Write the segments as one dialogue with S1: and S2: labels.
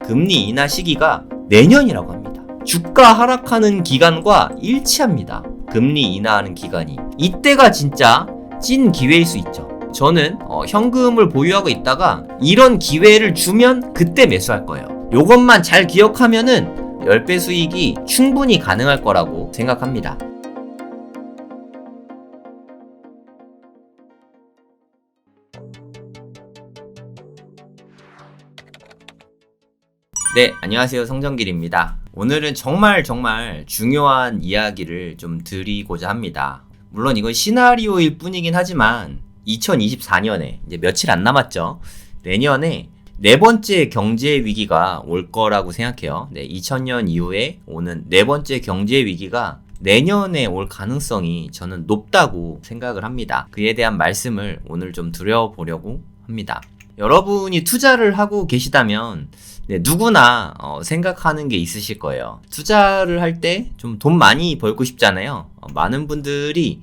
S1: 금리 인하 시기가 내년이라고 합니다. 주가 하락하는 기간과 일치합니다. 금리 인하하는 기간이. 이때가 진짜 찐 기회일 수 있죠. 저는 현금을 보유하고 있다가 이런 기회를 주면 그때 매수할 거예요. 요것만 잘 기억하면은 10배 수익이 충분히 가능할 거라고 생각합니다. 네, 안녕하세요. 성정길입니다. 오늘은 정말 중요한 이야기를 좀 드리고자 합니다. 물론 이건 시나리오일 뿐이긴 하지만 2024년에 이제 며칠 안 남았죠. 내년에 네 번째 경제 위기가 올 거라고 생각해요. 네, 2000년 이후에 오는 네 번째 경제 위기가 내년에 올 가능성이 저는 높다고 생각을 합니다. 그에 대한 말씀을 오늘 좀 드려보려고 합니다. 여러분이 투자를 하고 계시다면 누구나 생각하는 게 있으실 거예요. 투자를 할 때 좀 돈 많이 벌고 싶잖아요. 많은 분들이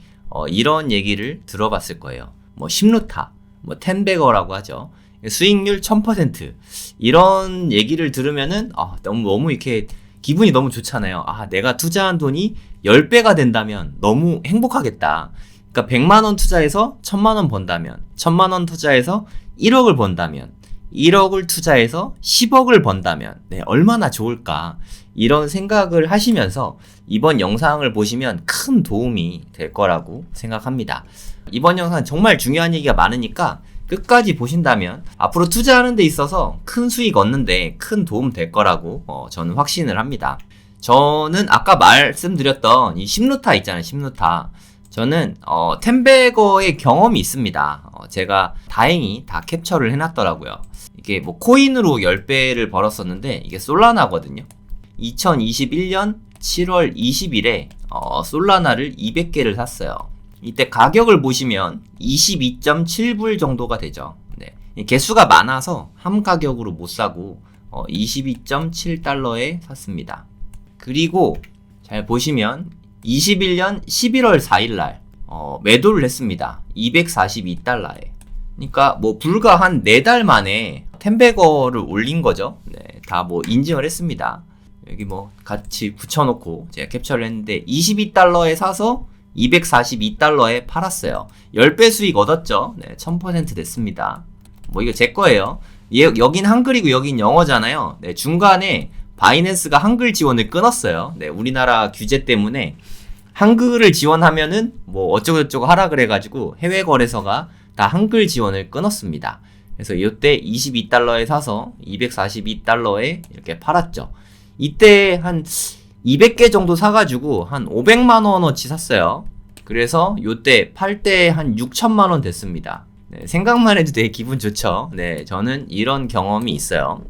S1: 이런 얘기를 들어봤을 거예요. 뭐 심루타, 뭐 텐베거라고 하죠. 수익률 1000%. 이런 얘기를 들으면은 너무 이렇게 기분이 너무 좋잖아요. 내가 투자한 돈이 10배가 된다면 너무 행복하겠다. 그러니까 100만 원 투자해서 1000만 원 번다면, 1000만 원 투자해서 1억을 번다면, 1억을 투자해서 10억을 번다면 얼마나 좋을까, 이런 생각을 하시면서 이번 영상을 보시면 큰 도움이 될 거라고 생각합니다. 이번 영상 정말 중요한 얘기가 많으니까 끝까지 보신다면 앞으로 투자하는 데 있어서 큰 수익 얻는데 큰 도움 될 거라고 저는 확신을 합니다. 저는 아까 말씀드렸던 이 심루타 있잖아요. 심루타. 저는 텐베거의 경험이 있습니다. 제가 다행히 다 캡처를 해놨더라고요. 이게 뭐 코인으로 10배를 벌었었는데 이게 솔라나거든요. 2021년 7월 20일에 솔라나를 200개를 샀어요. 이때 가격을 보시면 22.7불 정도가 되죠. 네. 개수가 많아서 한 가격으로 못 사고 22.7달러에 샀습니다. 그리고 잘 보시면 21년 11월 4일날 매도를 했습니다. 242달러에. 그러니까 뭐 불과 한 4달 만에 텐베거를 올린 거죠. 네, 다 뭐 인증을 했습니다. 여기 뭐 같이 붙여놓고 제가 캡처를 했는데 22달러에 사서 242달러에 팔았어요. 10배 수익 얻었죠. 네, 1000% 됐습니다. 뭐 이거 제 거예요. 여긴 한글이고 여긴 영어잖아요. 네, 중간에 바이낸스가 한글 지원을 끊었어요. 네, 우리나라 규제 때문에 한글을 지원하면은 뭐 어쩌고저쩌고 하라 그래가지고 해외 거래소가 다 한글 지원을 끊었습니다. 그래서 이때 22달러에 사서 242달러에 이렇게 팔았죠. 이때 한 200개 정도 사가지고 한 500만원어치 샀어요. 그래서 이때 팔 때 한 6천만원 됐습니다. 네, 생각만 해도 되게 기분 좋죠. 네, 저는 이런 경험이 있어요.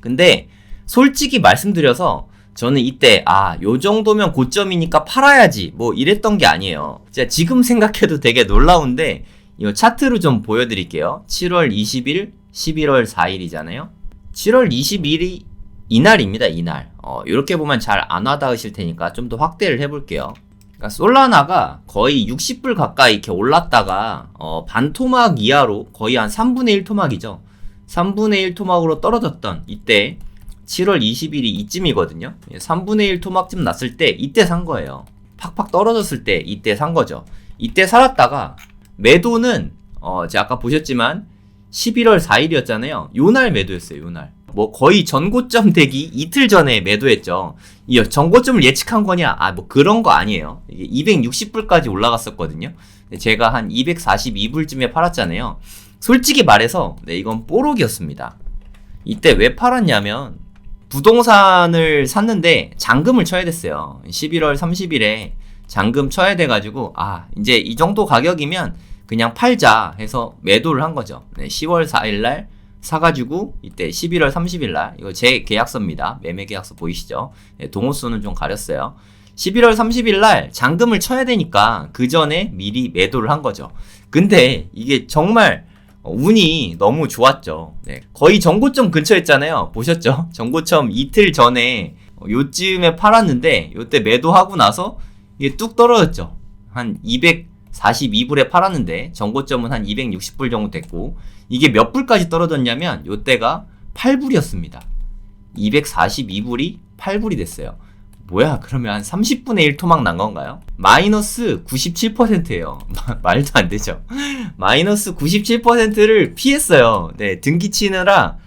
S1: 근데 솔직히 말씀드려서 저는 이때 요 정도면 고점이니까 팔아야지 뭐 이랬던 게 아니에요. 제가 지금 생각해도 되게 놀라운데 이 차트로 좀 보여드릴게요. 7월 20일, 11월 4일이잖아요. 7월 20일이 이날입니다. 이날. 이렇게 보면 잘 안 와닿으실 테니까 좀 더 확대를 해볼게요. 그러니까 솔라나가 거의 60불 가까이 이렇게 올랐다가 반토막 이하로 거의 한 3분의 1 토막이죠. 3분의 1 토막으로 떨어졌던 이때 7월 20일이 이쯤이거든요. 3분의 1 토막쯤 났을 때 이때 산 거예요. 팍팍 떨어졌을 때 이때 산 거죠. 이때 살았다가 매도는 제가 아까 보셨지만 11월 4일이었잖아요. 요날 매도했어요. 요날. 뭐 거의 전고점 되기 이틀 전에 매도했죠. 이 전고점을 예측한 거냐? 뭐 그런 거 아니에요. 이게 260불까지 올라갔었거든요. 제가 한 242불쯤에 팔았잖아요. 솔직히 말해서 이건 뽀록이었습니다. 이때 왜 팔았냐면 부동산을 샀는데 잔금을 쳐야 됐어요. 11월 30일에 잔금 쳐야 돼가지고 이제 이 정도 가격이면 그냥 팔자 해서 매도를 한 거죠. 10월 4일날 사가지고 이때 11월 30일날 이거 제 계약서입니다. 매매 계약서 보이시죠? 동호수는 좀 가렸어요. 11월 30일날 잔금을 쳐야 되니까 그 전에 미리 매도를 한 거죠. 근데 이게 정말 운이 너무 좋았죠. 거의 전고점 근처였잖아요. 보셨죠? 전고점 이틀 전에 요쯤에 팔았는데 요때 매도하고 나서 이게 뚝 떨어졌죠. 한 242불에 팔았는데 전고점은 한 260불 정도 됐고 이게 몇 불까지 떨어졌냐면 요때가 8불이었습니다. 242불이 8불이 됐어요. 뭐야, 그러면 한 30분의 1 토막 난 건가요? 마이너스 97%예요. 말도 안 되죠. 마이너스 97%를 피했어요. 네, 등기 치느라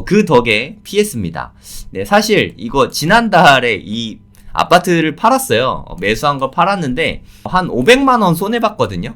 S1: 그 덕에 피했습니다. 네, 사실 이거 지난달에 이 아파트를 팔았어요. 매수한 걸 팔았는데 한 500만원 손해봤거든요.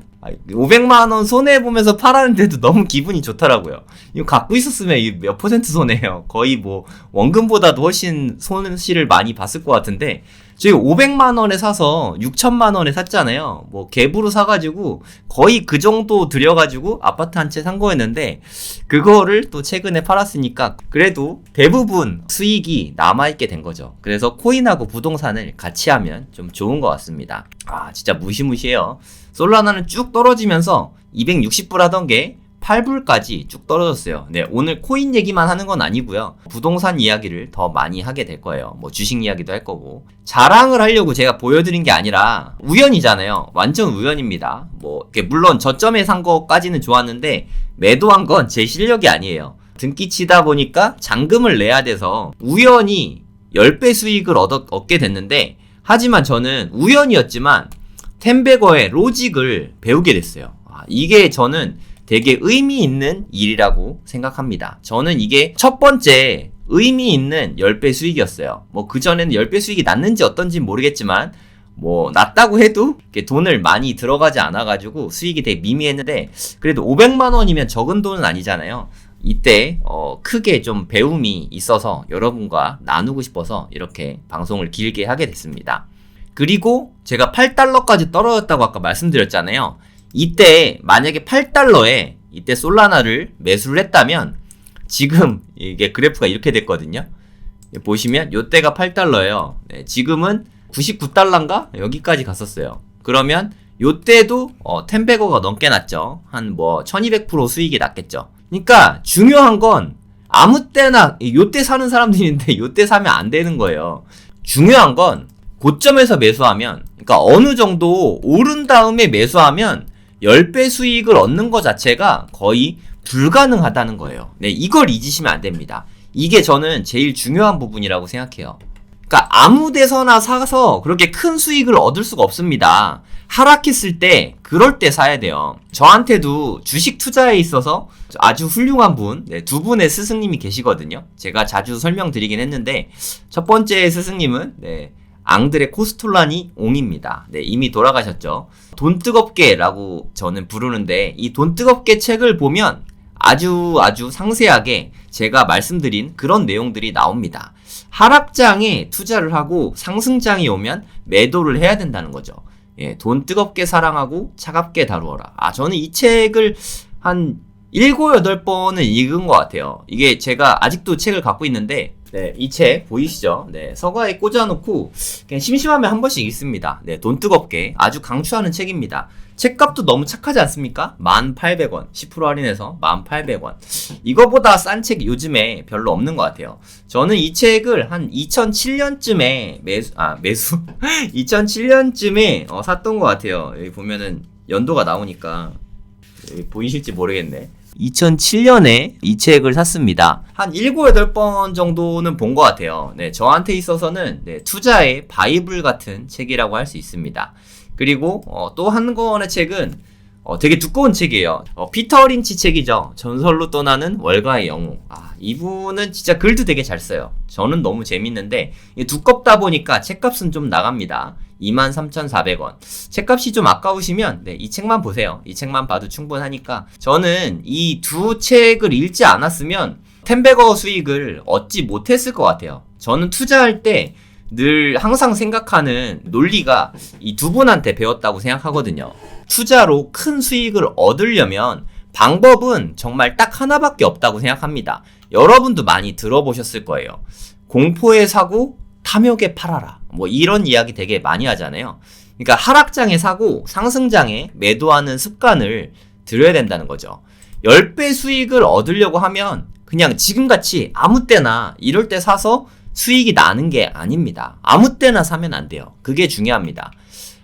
S1: 500만원 손해보면서 팔았는데도 너무 기분이 좋더라고요. 이거 갖고 있었으면 몇 퍼센트 손해예요. 거의 뭐 원금보다도 훨씬 손실을 많이 봤을 것 같은데 저희 500만원에 사서 6천만원에 샀잖아요. 뭐 갭으로 사가지고 거의 그 정도 들여가지고 아파트 한 채 산 거였는데 그거를 또 최근에 팔았으니까 그래도 대부분 수익이 남아있게 된 거죠. 그래서 코인하고 부동산을 같이 하면 좀 좋은 것 같습니다. 아, 진짜 무시무시해요. 솔라나는 쭉 떨어지면서 260불 하던 게 8불까지 쭉 떨어졌어요. 네, 오늘 코인 얘기만 하는 건 아니고요. 부동산 이야기를 더 많이 하게 될 거예요. 뭐 주식 이야기도 할 거고. 자랑을 하려고 제가 보여드린 게 아니라 우연이잖아요. 완전 우연입니다. 뭐 물론 저점에 산 거까지는 좋았는데 매도한 건 제 실력이 아니에요. 등기 치다 보니까 잔금을 내야 돼서 우연히 10배 수익을 얻게 됐는데 하지만 저는 우연이었지만 템베거의 로직을 배우게 됐어요. 이게 저는 되게 의미 있는 일이라고 생각합니다. 저는 이게 첫 번째 의미 있는 10배 수익이었어요. 뭐 그전에는 10배 수익이 났는지 어떤지 모르겠지만 뭐 났다고 해도 돈을 많이 들어가지 않아가지고 수익이 되게 미미했는데 그래도 500만원이면 적은 돈은 아니잖아요. 이때 크게 좀 배움이 있어서 여러분과 나누고 싶어서 이렇게 방송을 길게 하게 됐습니다. 그리고 제가 8달러까지 떨어졌다고 아까 말씀드렸잖아요. 이때 만약에 8달러에 이때 솔라나를 매수를 했다면 지금 이게 그래프가 이렇게 됐거든요. 보시면 요때가 8달러예요. 네, 지금은 99달러인가? 여기까지 갔었어요. 그러면 요때도 템베거가 넘게 났죠. 한 뭐 1200% 수익이 났겠죠. 그러니까 중요한 건 아무 때나 요때 사는 사람들인데 요때 사면 안 되는 거예요. 중요한 건 고점에서 매수하면, 그러니까 어느 정도 오른 다음에 매수하면 10배 수익을 얻는 것 자체가 거의 불가능하다는 거예요. 네, 이걸 잊으시면 안 됩니다. 이게 저는 제일 중요한 부분이라고 생각해요. 그러니까 아무 데서나 사서 그렇게 큰 수익을 얻을 수가 없습니다. 하락했을 때 그럴 때 사야 돼요. 저한테도 주식 투자에 있어서 아주 훌륭한 분, 네, 두 분의 스승님이 계시거든요. 제가 자주 설명드리긴 했는데 첫 번째 스승님은 앙드레 코스톨라니 옹입니다. 네, 이미 돌아가셨죠. 돈 뜨겁게 라고 저는 부르는데 이 돈 뜨겁게 책을 보면 아주 상세하게 제가 말씀드린 그런 내용들이 나옵니다. 하락장에 투자를 하고 상승장이 오면 매도를 해야 된다는 거죠. 예, 돈 뜨겁게 사랑하고 차갑게 다루어라. 저는 이 책을 한 7, 8번은 읽은 것 같아요. 이게 제가 아직도 책을 갖고 있는데 네, 이 책 보이시죠? 네, 서가에 꽂아놓고 그냥 심심하면 한 번씩 읽습니다. 네, 돈 뜨겁게 아주 강추하는 책입니다. 책값도 너무 착하지 않습니까? 1,800원, 10% 할인해서 1,800원. 이거보다 싼 책 요즘에 별로 없는 것 같아요. 저는 이 책을 한 2007년쯤에 매수 2007년쯤에 샀던 것 같아요. 여기 보면은 연도가 나오니까 여기 보이실지 모르겠네. 2007년에 이 책을 샀습니다. 한 7, 8번 정도는 본 것 같아요. 네, 저한테 있어서는 투자의 바이블 같은 책이라고 할 수 있습니다. 그리고 또 한 권의 책은 되게 두꺼운 책이에요. 피터 린치 책이죠. 전설로 떠나는 월가의 영웅. 이분은 진짜 글도 되게 잘 써요. 저는 너무 재밌는데 두껍다 보니까 책값은 좀 나갑니다. 23,400원. 책값이 좀 아까우시면 이 책만 보세요. 이 책만 봐도 충분하니까 저는 이 두 책을 읽지 않았으면 템베거 수익을 얻지 못했을 것 같아요. 저는 투자할 때 늘 항상 생각하는 논리가 이 두 분한테 배웠다고 생각하거든요. 투자로 큰 수익을 얻으려면 방법은 정말 딱 하나밖에 없다고 생각합니다. 여러분도 많이 들어보셨을 거예요. 공포에 사고 탐욕에 팔아라. 뭐 이런 이야기 되게 많이 하잖아요. 그러니까 하락장에 사고 상승장에 매도하는 습관을 들여야 된다는 거죠. 10배 수익을 얻으려고 하면 그냥 지금같이 아무 때나 이럴 때 사서 수익이 나는 게 아닙니다. 아무 때나 사면 안 돼요. 그게 중요합니다.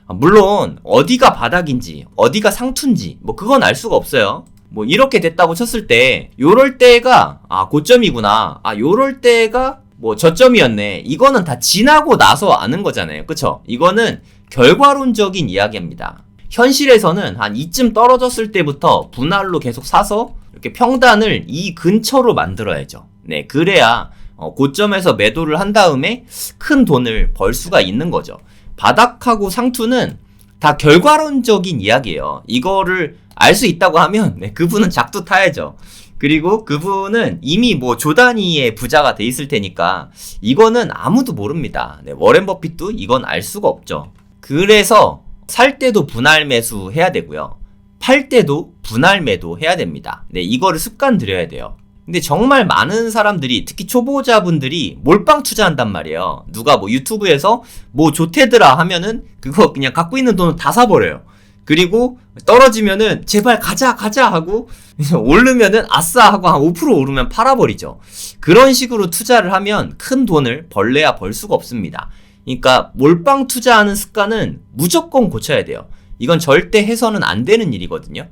S1: 물론 어디가 바닥인지 어디가 상투인지 뭐 그건 알 수가 없어요. 뭐 이렇게 됐다고 쳤을 때 요럴 때가 고점이구나. 요럴 때가 뭐 저점이었네. 이거는 다 지나고 나서 아는 거잖아요. 그쵸? 이거는 결과론적인 이야기입니다. 현실에서는 한 이쯤 떨어졌을 때부터 분할로 계속 사서 이렇게 평단을 이 근처로 만들어야죠. 네, 그래야 고점에서 매도를 한 다음에 큰 돈을 벌 수가 있는 거죠. 바닥하고 상투는 다 결과론적인 이야기예요. 이거를 알 수 있다고 하면 네, 그분은 작두 타야죠. 그리고 그분은 이미 뭐 조단위의 부자가 돼 있을 테니까 이거는 아무도 모릅니다. 네, 워렌 버핏도 이건 알 수가 없죠. 그래서 살 때도 분할 매수 해야 되고요. 팔 때도 분할 매도 해야 됩니다. 네, 이거를 습관 들여야 돼요. 근데 정말 많은 사람들이, 특히 초보자분들이 몰빵 투자한단 말이에요. 누가 뭐 유튜브에서 뭐 좋대더라 하면은 그거 그냥 갖고 있는 돈을 다 사버려요. 그리고 떨어지면은 제발 가자 하고 오르면은 아싸 하고 한 5% 오르면 팔아버리죠. 그런 식으로 투자를 하면 큰 돈을 벌래야 벌 수가 없습니다. 그러니까 몰빵 투자하는 습관은 무조건 고쳐야 돼요. 이건 절대 해서는 안 되는 일이거든요.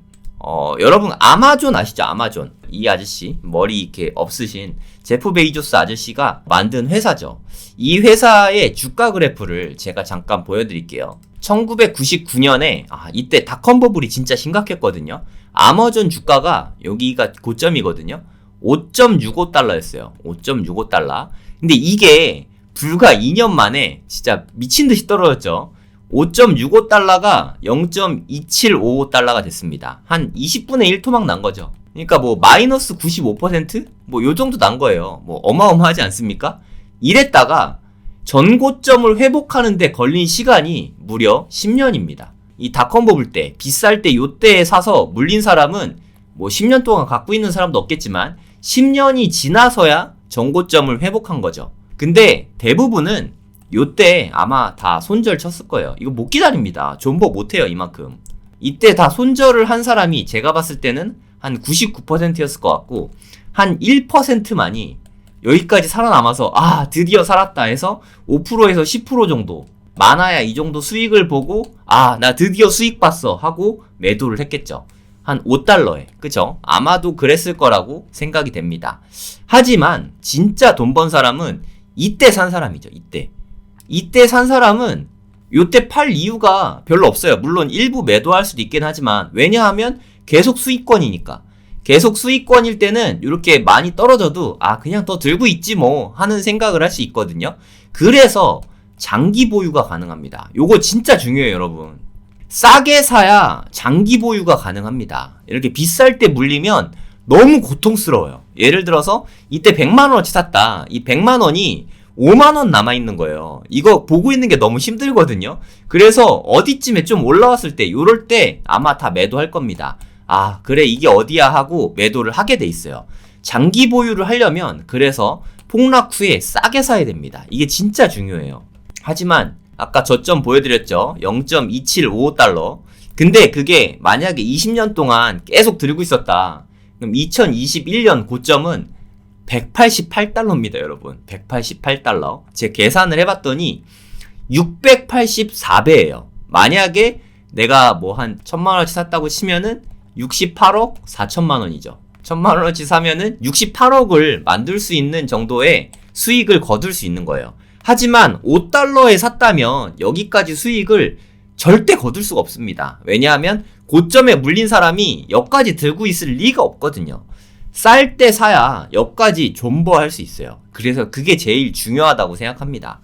S1: 여러분 아마존 아시죠? 아마존. 이 아저씨 머리 이렇게 없으신 제프 베이조스 아저씨가 만든 회사죠. 이 회사의 주가 그래프를 제가 잠깐 보여드릴게요. 1999년에 이때 닷컴 버블이 진짜 심각했거든요. 아마존 주가가 여기가 고점이거든요. 5.65달러였어요. 5.65달러. 근데 이게 불과 2년 만에 진짜 미친듯이 떨어졌죠. 5.65달러가 0.2755달러가 됐습니다. 한 20분의 1 토막 난 거죠. 그러니까 뭐 마이너스 95%? 뭐 요 정도 난 거예요. 뭐 어마어마하지 않습니까? 이랬다가 전고점을 회복하는데 걸린 시간이 무려 10년입니다. 이 닷컴 버블 때, 비쌀 때 요때에 사서 물린 사람은 뭐 10년 동안 갖고 있는 사람도 없겠지만 10년이 지나서야 전고점을 회복한 거죠. 근데 대부분은 요때 아마 다 손절 쳤을 거예요. 이거 못 기다립니다. 존버 못해요, 이만큼. 이때 다 손절을 한 사람이 제가 봤을 때는 한 99%였을 것 같고, 한 1%만이 여기까지 살아남아서 드디어 살았다 해서 5%에서 10% 정도, 많아야 이 정도 수익을 보고 나 드디어 수익 봤어 하고 매도를 했겠죠. 한 5달러에. 그쵸? 아마도 그랬을 거라고 생각이 됩니다. 하지만 진짜 돈 번 사람은 이때 산 사람이죠. 이때 산 사람은 요때 팔 이유가 별로 없어요. 물론 일부 매도할 수도 있긴 하지만, 왜냐하면 계속 수익권이니까. 계속 수익권일 때는 이렇게 많이 떨어져도 그냥 더 들고 있지 뭐 하는 생각을 할 수 있거든요. 그래서 장기 보유가 가능합니다. 요거 진짜 중요해요, 여러분. 싸게 사야 장기 보유가 가능합니다. 이렇게 비쌀 때 물리면 너무 고통스러워요. 예를 들어서 이때 100만원어치 샀다. 이 100만원이 5만원 남아있는 거예요. 이거 보고 있는 게 너무 힘들거든요. 그래서 어디쯤에 좀 올라왔을 때, 요럴 때 아마 다 매도할 겁니다. 그래 이게 어디야 하고 매도를 하게 돼 있어요. 장기 보유를 하려면 그래서 폭락 후에 싸게 사야 됩니다. 이게 진짜 중요해요. 하지만 아까 저점 보여드렸죠. 0.2755달러. 근데 그게 만약에 20년 동안 계속 들고 있었다. 그럼 2021년 고점은 188달러입니다, 여러분. 188달러. 제가 계산을 해봤더니 684배예요. 만약에 내가 뭐 한 1000만원어치 샀다고 치면은 68억 4천만원이죠. 1000만원어치 사면은 68억을 만들 수 있는 정도의 수익을 거둘 수 있는 거예요. 하지만 5달러에 샀다면 여기까지 수익을 절대 거둘 수가 없습니다. 왜냐하면 고점에 물린 사람이 여기까지 들고 있을 리가 없거든요. 쌀 때 사야 여기까지 존버할 수 있어요. 그래서 그게 제일 중요하다고 생각합니다.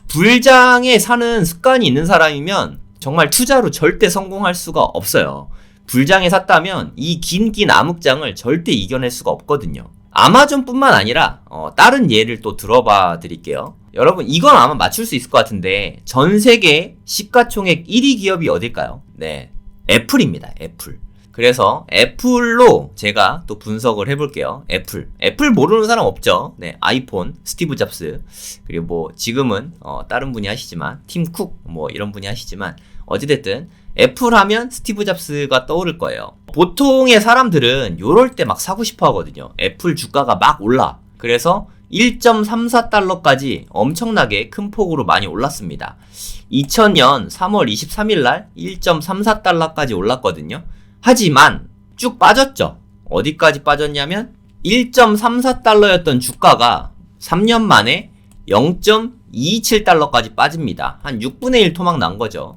S1: 불장에 사는 습관이 있는 사람이면 정말 투자로 절대 성공할 수가 없어요. 불장에 샀다면 이 긴 암흑장을 절대 이겨낼 수가 없거든요. 아마존뿐만 아니라 다른 예를 또 들어봐 드릴게요. 여러분 이건 아마 맞출 수 있을 것 같은데, 전 세계 시가총액 1위 기업이 어딜까요? 네, 애플입니다. 애플. 그래서 애플로 제가 또 분석을 해볼게요. 애플 모르는 사람 없죠. 네, 아이폰, 스티브 잡스, 그리고 뭐 지금은 다른 분이 하시지만 팀 쿡 뭐 이런 분이 하시지만, 어찌됐든 애플 하면 스티브 잡스가 떠오를 거예요. 보통의 사람들은 요럴 때 막 사고 싶어 하거든요. 애플 주가가 막 올라. 그래서 1.34달러까지 엄청나게 큰 폭으로 많이 올랐습니다. 2000년 3월 23일 날 1.34달러까지 올랐거든요. 하지만 쭉 빠졌죠. 어디까지 빠졌냐면 1.34달러였던 주가가 3년 만에 0.227달러까지 빠집니다. 한 6분의 1 토막 난 거죠.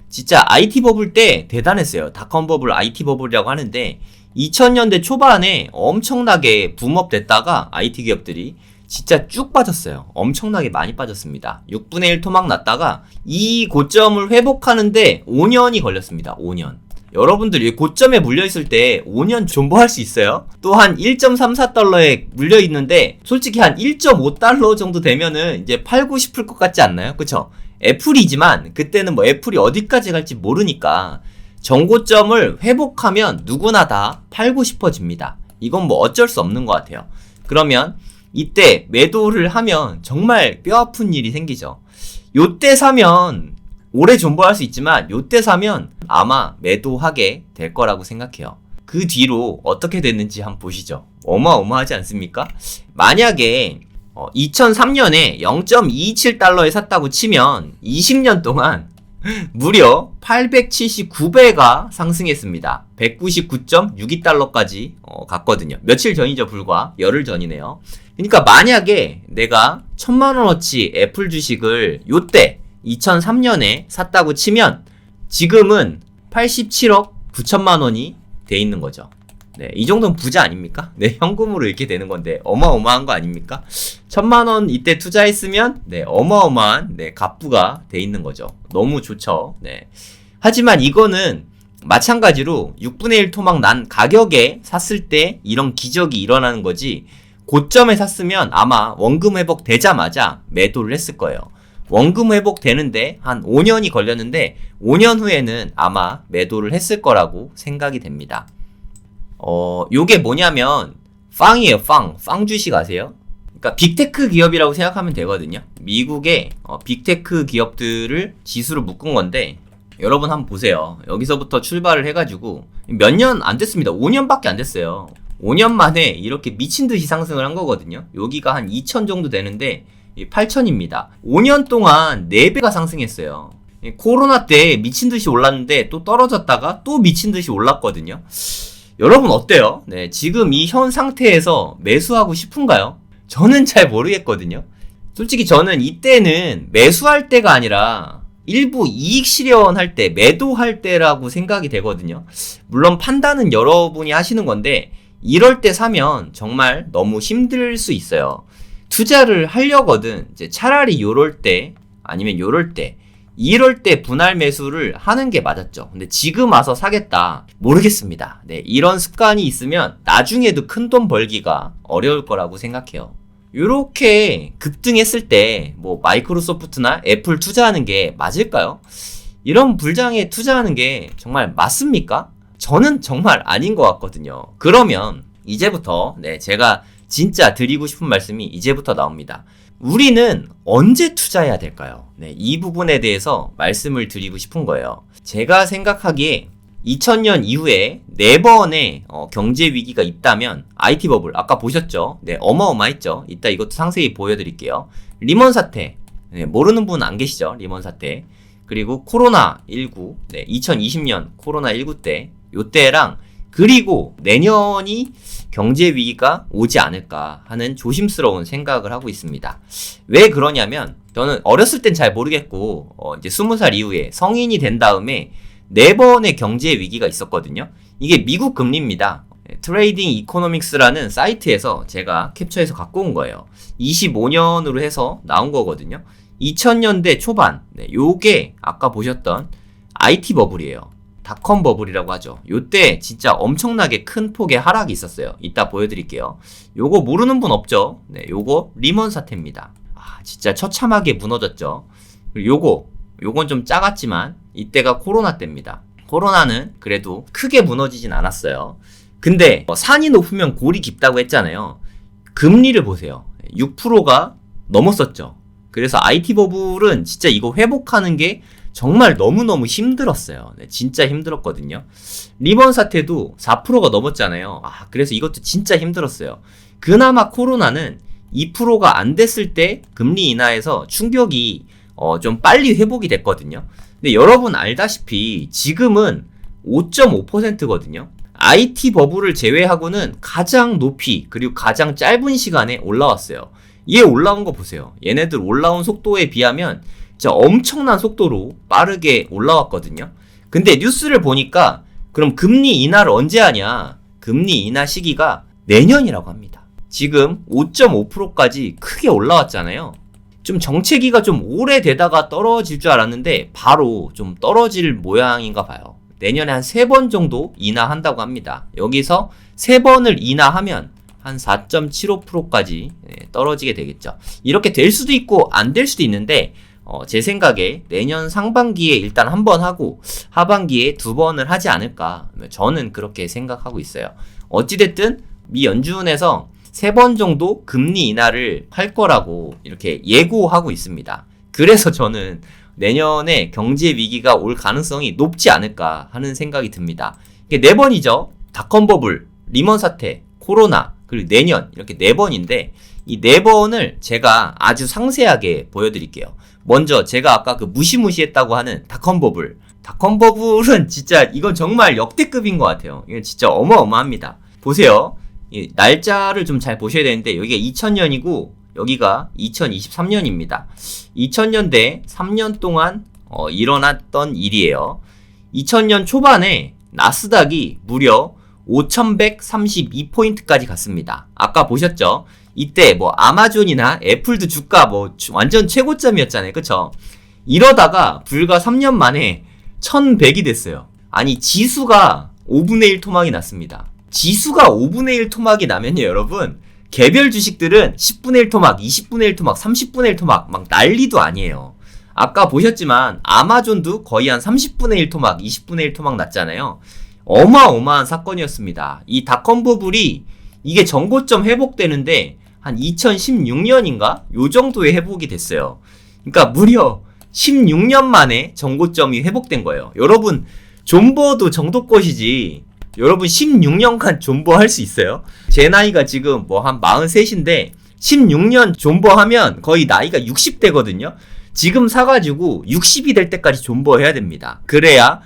S1: 진짜 IT 버블 때 대단했어요. 닷컴 버블, IT 버블이라고 하는데 2000년대 초반에 엄청나게 붐업 됐다가 IT 기업들이 진짜 쭉 빠졌어요. 엄청나게 많이 빠졌습니다. 6분의 1 토막 났다가 이 고점을 회복하는데 5년이 걸렸습니다. 5년. 여러분들이 고점에 물려있을 때 5년 존버할 수 있어요? 또 한 1.34달러에 물려있는데 솔직히 한 1.5달러 정도 되면은 이제 팔고 싶을 것 같지 않나요? 그쵸? 애플이지만 그때는 뭐 애플이 어디까지 갈지 모르니까 정고점을 회복하면 누구나 다 팔고 싶어집니다. 이건 뭐 어쩔 수 없는 것 같아요. 그러면 이때 매도를 하면 정말 뼈아픈 일이 생기죠. 요때 사면 오래 존버할 수 있지만 요때 사면 아마 매도하게 될 거라고 생각해요. 그 뒤로 어떻게 됐는지 한번 보시죠. 어마어마하지 않습니까? 만약에 2003년에 0.227달러에 샀다고 치면 20년 동안 무려 879배가 상승했습니다. 199.62달러까지 갔거든요. 며칠 전이죠, 불과. 열흘 전이네요. 그러니까 만약에 내가 1000만원어치 애플 주식을 요때 2003년에 샀다고 치면 지금은 87억 9천만원이 돼 있는 거죠. 네, 이 정도는 부자 아닙니까? 네, 현금으로 이렇게 되는 건데 어마어마한 거 아닙니까? 1000만원 이때 투자했으면 네, 어마어마한 네, 갑부가 돼 있는 거죠. 너무 좋죠. 네. 하지만 이거는 마찬가지로 6분의 1 토막 난 가격에 샀을 때 이런 기적이 일어나는 거지, 고점에 샀으면 아마 원금 회복 되자마자 매도를 했을 거예요. 원금 회복 되는데 한 5년이 걸렸는데 5년 후에는 아마 매도를 했을 거라고 생각이 됩니다. 요게 뭐냐면 빵이에요. 빵 주식 아세요? 그러니까 빅테크 기업이라고 생각하면 되거든요. 미국의 빅테크 기업들을 지수로 묶은 건데 여러분 한번 보세요. 여기서부터 출발을 해가지고 몇 년 안 됐습니다. 5년밖에 안 됐어요. 5년 만에 이렇게 미친듯이 상승을 한 거거든요. 여기가 한 2천 정도 되는데 8천입니다. 5년 동안 4배가 상승했어요. 코로나 때 미친듯이 올랐는데 또 떨어졌다가 또 미친듯이 올랐거든요. 여러분 어때요? 네, 지금 이 현 상태에서 매수하고 싶은가요? 저는 잘 모르겠거든요. 솔직히 저는 이때는 매수할 때가 아니라 일부 이익 실현할 때, 매도할 때라고 생각이 되거든요. 물론 판단은 여러분이 하시는 건데 이럴 때 사면 정말 너무 힘들 수 있어요. 투자를 하려거든 이제 차라리 요럴 때 아니면 요럴 때 이럴 때 분할 매수를 하는 게 맞았죠. 근데 지금 와서 사겠다 모르겠습니다. 네, 이런 습관이 있으면 나중에도 큰 돈 벌기가 어려울 거라고 생각해요. 요렇게 급등했을 때 뭐 마이크로소프트나 애플 투자하는 게 맞을까요? 이런 불장에 투자하는 게 정말 맞습니까? 저는 정말 아닌 것 같거든요. 그러면 이제부터 네, 제가 진짜 드리고 싶은 말씀이 이제부터 나옵니다. 우리는 언제 투자해야 될까요? 네, 이 부분에 대해서 말씀을 드리고 싶은 거예요. 제가 생각하기에 2000년 이후에 4번의 경제 위기가 있다면 IT 버블 아까 보셨죠? 네, 어마어마했죠. 이따 이것도 상세히 보여드릴게요. 리먼 사태, 네, 모르는 분 안 계시죠? 리먼 사태. 그리고 코로나19, 네, 2020년 코로나19 때 요때랑 그리고 내년이 경제 위기가 오지 않을까 하는 조심스러운 생각을 하고 있습니다. 왜 그러냐면 저는 어렸을 땐 잘 모르겠고 이제 20살 이후에 성인이 된 다음에 4번의 경제 위기가 있었거든요. 이게 미국 금리입니다. 트레이딩 이코노믹스라는 사이트에서 제가 캡처해서 갖고 온 거예요. 25년으로 해서 나온 거거든요. 2000년대 초반, 네, 요게 아까 보셨던 IT 버블이에요. 닷컴 버블이라고 하죠. 요때 진짜 엄청나게 큰 폭의 하락이 있었어요. 이따 보여드릴게요. 요거 모르는 분 없죠? 네, 요거 리먼 사태입니다. 진짜 처참하게 무너졌죠. 그리고 요건 좀 작았지만 이때가 코로나 때입니다. 코로나는 그래도 크게 무너지진 않았어요. 근데 산이 높으면 골이 깊다고 했잖아요. 금리를 보세요. 6%가 넘었었죠. 그래서 IT 버블은 진짜 이거 회복하는 게 정말 너무너무 힘들었어요. 네, 진짜 힘들었거든요. 리먼 사태도 4%가 넘었잖아요. 그래서 이것도 진짜 힘들었어요. 그나마 코로나는 2%가 안 됐을 때 금리 인하에서 충격이 좀 빨리 회복이 됐거든요. 근데 여러분 알다시피 지금은 5.5%거든요. IT 버블을 제외하고는 가장 높이 그리고 가장 짧은 시간에 올라왔어요. 얘 올라온 거 보세요. 얘네들 올라온 속도에 비하면 진짜 엄청난 속도로 빠르게 올라왔거든요. 근데 뉴스를 보니까 그럼 금리 인하를 언제 하냐? 금리 인하 시기가 내년이라고 합니다. 지금 5.5%까지 크게 올라왔잖아요. 좀 정체기가 좀 오래되다가 떨어질 줄 알았는데 바로 좀 떨어질 모양인가 봐요. 내년에 한 3번 정도 인하한다고 합니다. 여기서 3번을 인하하면 한 4.75%까지 떨어지게 되겠죠. 이렇게 될 수도 있고 안 될 수도 있는데 제 생각에 내년 상반기에 일단 한 번 하고 하반기에 2번을 하지 않을까, 저는 그렇게 생각하고 있어요. 어찌됐든 미 연준에서 3번 정도 금리 인하를 할 거라고 이렇게 예고하고 있습니다. 그래서 저는 내년에 경제 위기가 올 가능성이 높지 않을까 하는 생각이 듭니다. 이게 4번이죠. 닷컴버블, 리먼 사태, 코로나, 그리고 내년, 이렇게 4번인데 이 4번을 제가 아주 상세하게 보여드릴게요. 먼저 제가 아까 그 무시무시했다고 하는 닷컴버블. 닷컴버블은 진짜 이건 정말 역대급인 것 같아요. 이건 진짜 어마어마합니다. 보세요. 이 날짜를 좀 잘 보셔야 되는데 여기가 2000년이고 여기가 2023년입니다. 2000년대 3년 동안 일어났던 일이에요. 2000년 초반에 나스닥이 무려 5132포인트까지 갔습니다. 아까 보셨죠? 이때 뭐 아마존이나 애플도 주가 뭐 완전 최고점이었잖아요. 그쵸? 이러다가 불과 3년 만에 1100이 됐어요. 아니 지수가 5분의 1 토막이 났습니다. 지수가 5분의 1 토막이 나면요 여러분, 개별 주식들은 10분의 1 토막, 20분의 1 토막, 30분의 1 토막 막 난리도 아니에요. 아까 보셨지만 아마존도 거의 한 30분의 1 토막, 20분의 1 토막 났잖아요. 어마어마한 사건이었습니다. 이 닷컴버블이 이게 전고점 회복되는데 한 2016년인가? 요 정도의 회복이 됐어요. 그러니까 무려 16년 만에 전고점이 회복된 거예요. 여러분 존버도 정도 것이지 여러분 16년간 존버할 수 있어요? 제 나이가 지금 뭐 한 43인데 16년 존버하면 거의 나이가 60대거든요. 지금 사가지고 60이 될 때까지 존버해야 됩니다. 그래야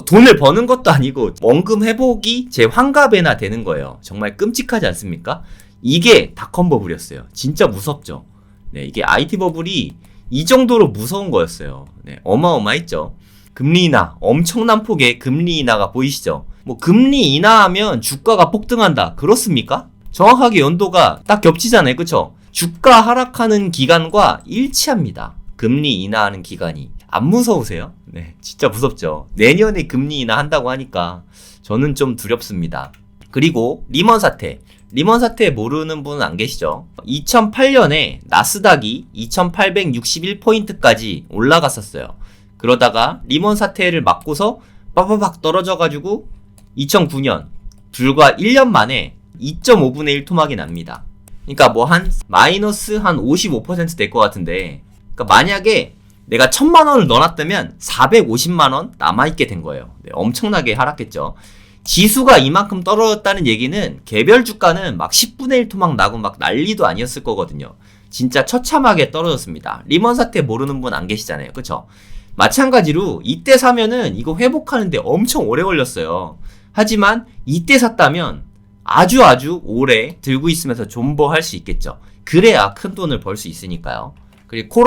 S1: 돈을 버는 것도 아니고 원금 회복이 제 환갑에나 되는 거예요. 정말 끔찍하지 않습니까? 이게 닷컴버블이었어요. 진짜 무섭죠. 네, 이게 IT 버블이 이 정도로 무서운 거였어요. 네, 어마어마했죠. 금리 인하, 엄청난 폭의 금리 인하가 보이시죠? 뭐 금리 인하하면 주가가 폭등한다. 그렇습니까? 정확하게 연도가 딱 겹치잖아요. 그쵸? 주가 하락하는 기간과 일치합니다. 금리 인하하는 기간이. 안 무서우세요? 네, 진짜 무섭죠. 내년에 금리 인하 한다고 하니까 저는 좀 두렵습니다. 그리고 리먼 사태. 리먼 사태 모르는 분은 안 계시죠? 2008년에 나스닥이 2861포인트까지 올라갔었어요. 그러다가 리먼 사태를 맞고서 빠바박 떨어져가지고 2009년 불과 1년 만에 2.5분의 1 토막이 납니다. 그러니까 뭐 한 마이너스 한 55% 될 것 같은데, 그러니까 만약에 내가 1000만원을 넣어놨다면 450만원 남아있게 된 거예요. 네, 엄청나게 하락했죠. 지수가 이만큼 떨어졌다는 얘기는 개별 주가는 막 10분의 1 토막 나고 막 난리도 아니었을 거거든요. 진짜 처참하게 떨어졌습니다. 리먼 사태 모르는 분 안 계시잖아요. 그쵸? 마찬가지로 이때 사면은 이거 회복하는데 엄청 오래 걸렸어요. 하지만 이때 샀다면 아주 오래 들고 있으면서 존버할 수 있겠죠. 그래야 큰 돈을 벌 수 있으니까요. 그리고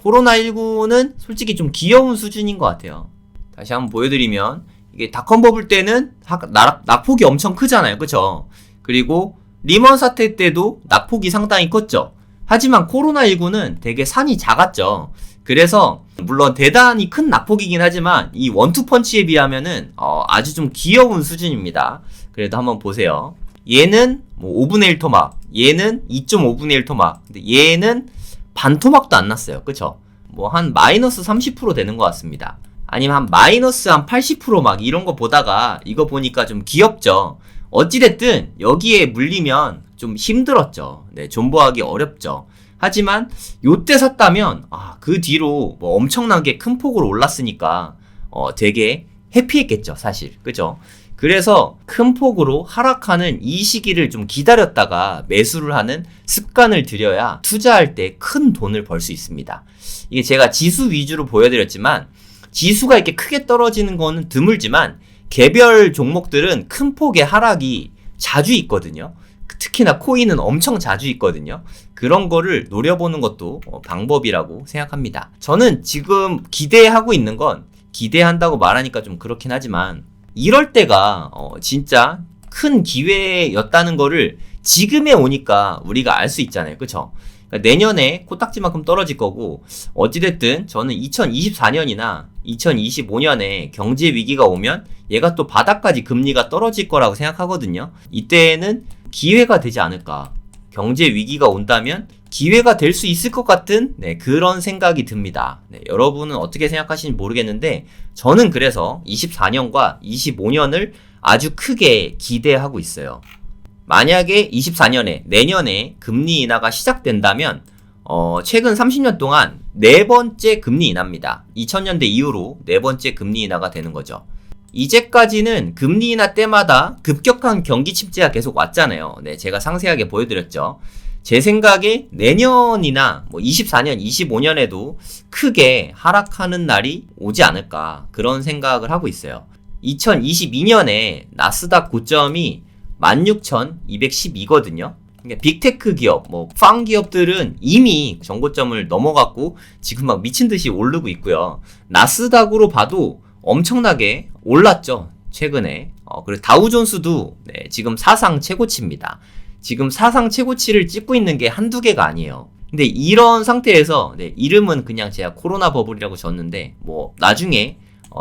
S1: 코로나19는 솔직히 좀 귀여운 수준인 것 같아요. 다시 한번 보여드리면 이게 닷컴버블 때는 낙폭이 엄청 크잖아요. 그쵸? 그리고 리먼 사태 때도 낙폭이 상당히 컸죠. 하지만 코로나19는 되게 산이 작았죠. 그래서 물론 대단히 큰 낙폭이긴 하지만 이 원투펀치에 비하면은 아주 좀 귀여운 수준입니다. 그래도 한번 보세요. 얘는 뭐 5분의 1 토막, 얘는 2.5분의 1 토막, 근데 얘는 반 토막도 안 났어요. 그쵸? 뭐 한 마이너스 30% 되는 것 같습니다. 아니면 한 마이너스 한 80% 이런 거 보다가 이거 보니까 좀 귀엽죠. 어찌됐든 여기에 물리면 좀 힘들었죠. 네, 존버하기 어렵죠. 하지만 요때 샀다면 그 뒤로 뭐 엄청나게 큰 폭으로 올랐으니까 되게 해피했겠죠, 사실. 그죠? 그래서 큰 폭으로 하락하는 이 시기를 좀 기다렸다가 매수를 하는 습관을 들여야 투자할 때 큰 돈을 벌 수 있습니다. 이게 제가 지수 위주로 보여드렸지만 지수가 이렇게 크게 떨어지는 거는 드물지만 개별 종목들은 큰 폭의 하락이 자주 있거든요. 특히나 코인은 엄청 자주 있거든요. 그런 거를 노려보는 것도 방법이라고 생각합니다. 저는 지금 기대하고 있는 건, 기대한다고 말하니까 좀 그렇긴 하지만 이럴 때가 진짜 큰 기회였다는 거를 지금에 오니까 우리가 알 수 있잖아요. 그쵸? 그러니까 내년에 코딱지만큼 떨어질 거고, 어찌됐든 저는 2024년이나 2025년에 경제 위기가 오면 얘가 또 바닥까지 금리가 떨어질 거라고 생각하거든요. 이때는 기회가 되지 않을까. 경제 위기가 온다면 기회가 될 수 있을 것 같은 그런 생각이 듭니다. 여러분은 어떻게 생각하시는지 모르겠는데 저는 그래서 24년과 25년을 아주 크게 기대하고 있어요. 만약에 24년에 내년에 금리 인하가 시작된다면 최근 30년 동안 네 번째 금리 인하입니다. 2000년대 이후로 네 번째 금리 인하가 되는 거죠. 이제까지는 금리 인하 때마다 급격한 경기 침체가 계속 왔잖아요. 제가 상세하게 보여드렸죠. 제 생각에 내년이나 24년, 25년에도 크게 하락하는 날이 오지 않을까, 그런 생각을 하고 있어요. 2022년에 나스닥 고점이 16,212거든요. 그러니까 빅테크 기업, 팡 기업들은 이미 정고점을 넘어갔고 지금 막 미친 듯이 오르고 있고요. 나스닥으로 봐도 엄청나게 올랐죠, 최근에. 그리고 다우존스도 지금 사상 최고치입니다. 지금 사상 최고치를 찍고 있는 게 한두 개가 아니에요. 근데 이런 상태에서 이름은 그냥 제가 코로나 버블이라고 졌는데 나중에